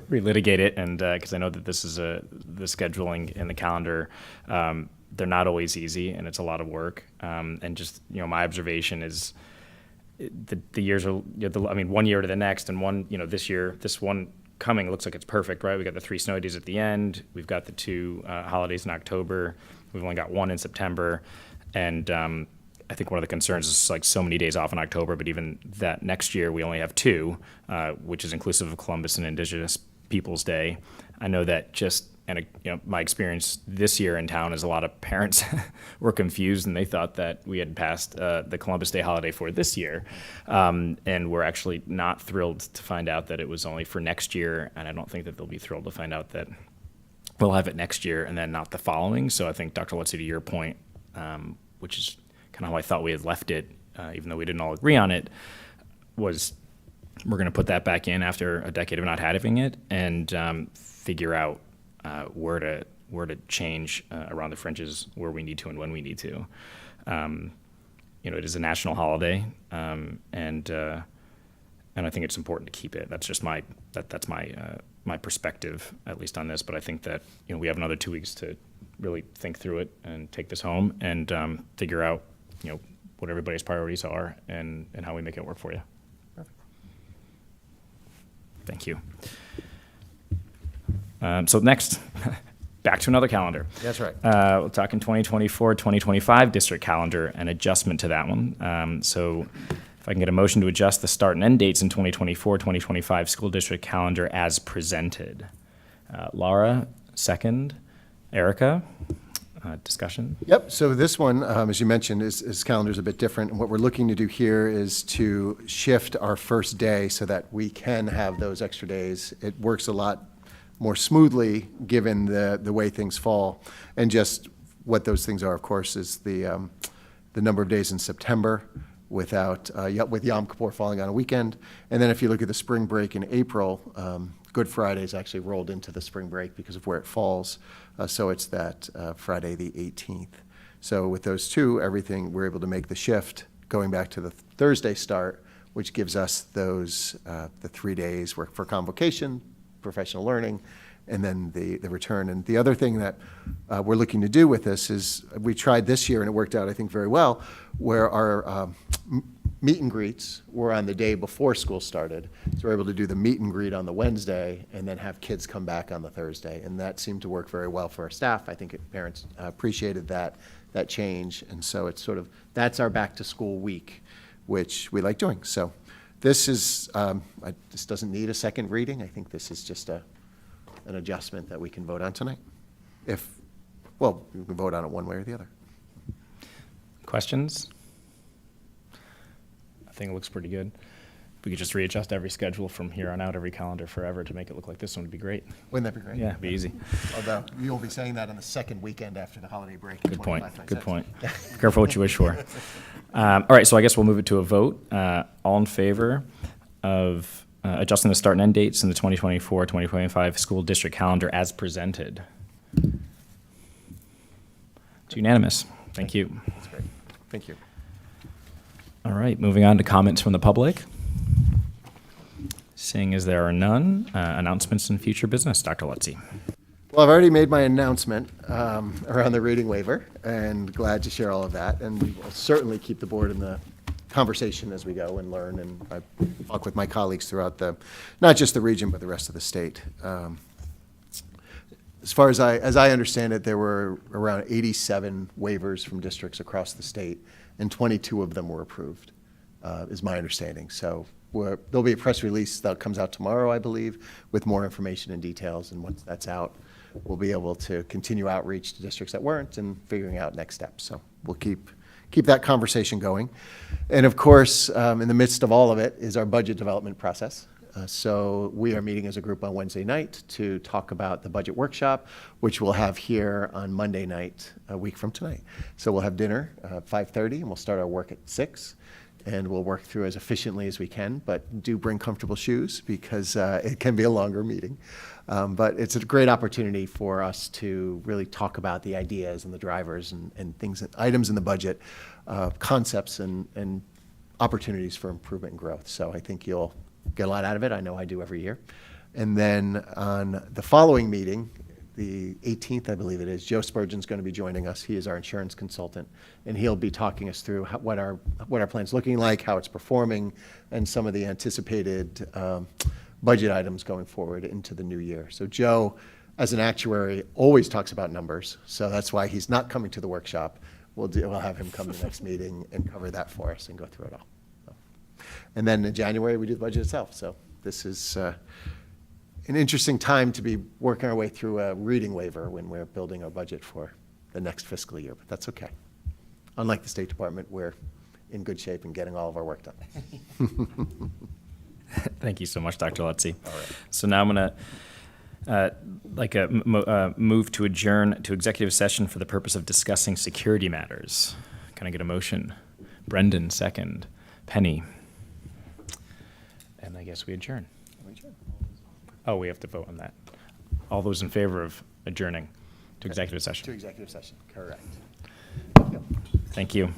relitigate it, and because I know that this is the scheduling in the calendar, they're not always easy, and it's a lot of work, and just my observation is the years are 1 year to the next, and this one coming looks like it's perfect, right? We got the 3 snow days at the end. We've got the 2 holidays in October. We've only got 1 in September. And I think one of the concerns is like so many days off in October, but even that next year we only have 2, which is inclusive of Columbus and Indigenous Peoples Day. I know that my experience this year in town is a lot of parents were confused and they thought that we had passed the Columbus Day holiday for this year. And we're actually not thrilled to find out that it was only for next year. And I don't think that they'll be thrilled to find out that we'll have it next year and then not the following. So I think, Dr. Lutzy, to your point, which is kind of how I thought we had left it, even though we didn't all agree on it, was we're going to put that back in after a decade of not having it and figure out where to change around the fringes where we need to and when we need to. It is a national holiday, and I think it's important to keep it. That's just my perspective, at least on this. But I think that we have another 2 weeks to really think through it and take this home and figure out what everybody's priorities are and how we make it work for you. Perfect. Thank you. So next, back to another calendar. That's right. We'll talk in 2024, 2025 district calendar and adjustment to that one. So if I can get a motion to adjust the start and end dates in 2024, 2025 school district calendar as presented. Laura, second. Erica, discussion? Yep, so this one, as you mentioned, is calendar's a bit different. And what we're looking to do here is to shift our first day so that we can have those extra days. It works a lot more smoothly, given the way things fall. And just what those things are, of course, is the number of days in September with Yom Kippur falling on a weekend. And then if you look at the spring break in April, Good Friday is actually rolled into the spring break because of where it falls. So it's that Friday the 18th. So with those two, everything, we're able to make the shift going back to the Thursday start, which gives us those, the 3 days for convocation, professional learning, and then the return. And the other thing that we're looking to do with this is, we tried this year, and it worked out, I think, very well, where our meet and greets were on the day before school started. So we're able to do the meet and greet on the Wednesday and then have kids come back on the Thursday. And that seemed to work very well for our staff. I think parents appreciated that change. And so it's sort of, that's our back to school week, which we like doing. So this is, this doesn't need a second reading. I think this is just an adjustment that we can vote on tonight. We can vote on it one way or the other. Questions? I think it looks pretty good. If we could just readjust every schedule from here on out, every calendar forever, to make it look like this one would be great. Wouldn't that be great? Yeah, it'd be easy. Although you will be saying that on the second weekend after the holiday break. in Good point, 25, good 26. point. Careful what you wish for. All right, so I guess we'll move it to a vote. All in favor of adjusting the start and end dates in the 2024-2025 school district calendar as presented? It's unanimous. Thank you. That's great. Thank you. All right, moving on to comments from the public. Seeing as there are none, announcements and future business. Dr. Lutzy. Well, I've already made my announcement around the reading waiver, and glad to share all of that. And we will certainly keep the board in the conversation as we go and learn. And I talk with my colleagues throughout not just the region, but the rest of the state. As far as I understand it, there were around 87 waivers from districts across the state, and 22 of them were approved, is my understanding. So there'll be a press release that comes out tomorrow, I believe, with more information and details. And once that's out, we'll be able to continue outreach to districts that weren't and figuring out next steps. So we'll keep that conversation going. And of course, in the midst of all of it is our budget development process. So we are meeting as a group on Wednesday night to talk about the budget workshop, which we'll have here on Monday night, a week from tonight. So we'll have dinner at 5:30, and we'll start our work at 6. And we'll work through as efficiently as we can, but do bring comfortable shoes because it can be a longer meeting. But it's a great opportunity for us to really talk about the ideas and the drivers and things, items in the budget, concepts and opportunities for improvement and growth. So I think you'll get a lot out of it. I know I do every year. And then on the following meeting, the 18th, I believe it is, Joe Spurgeon's going to be joining us. He is our insurance consultant, and he'll be talking us through what our plan's looking like, how it's performing, and some of the anticipated budget items going forward into the new year. So Joe, as an actuary, always talks about numbers, so that's why he's not coming to the workshop. We'll have him come to the next meeting and cover that for us and go through it all. And then in January, we do the budget itself. So this is an interesting time to be working our way through a reading waiver when we're building our budget for the next fiscal year, but that's okay. Unlike the State Department, we're in good shape and getting all of our work done. Thank you so much, Dr. Lutzy. All right. So now I'm going to move to adjourn to executive session for the purpose of discussing security matters. Can I get a motion? Brendan, second. Penny. And I guess we adjourn. Oh, we have to vote on that. All those in favor of adjourning to executive session? To executive session, correct. Thank you.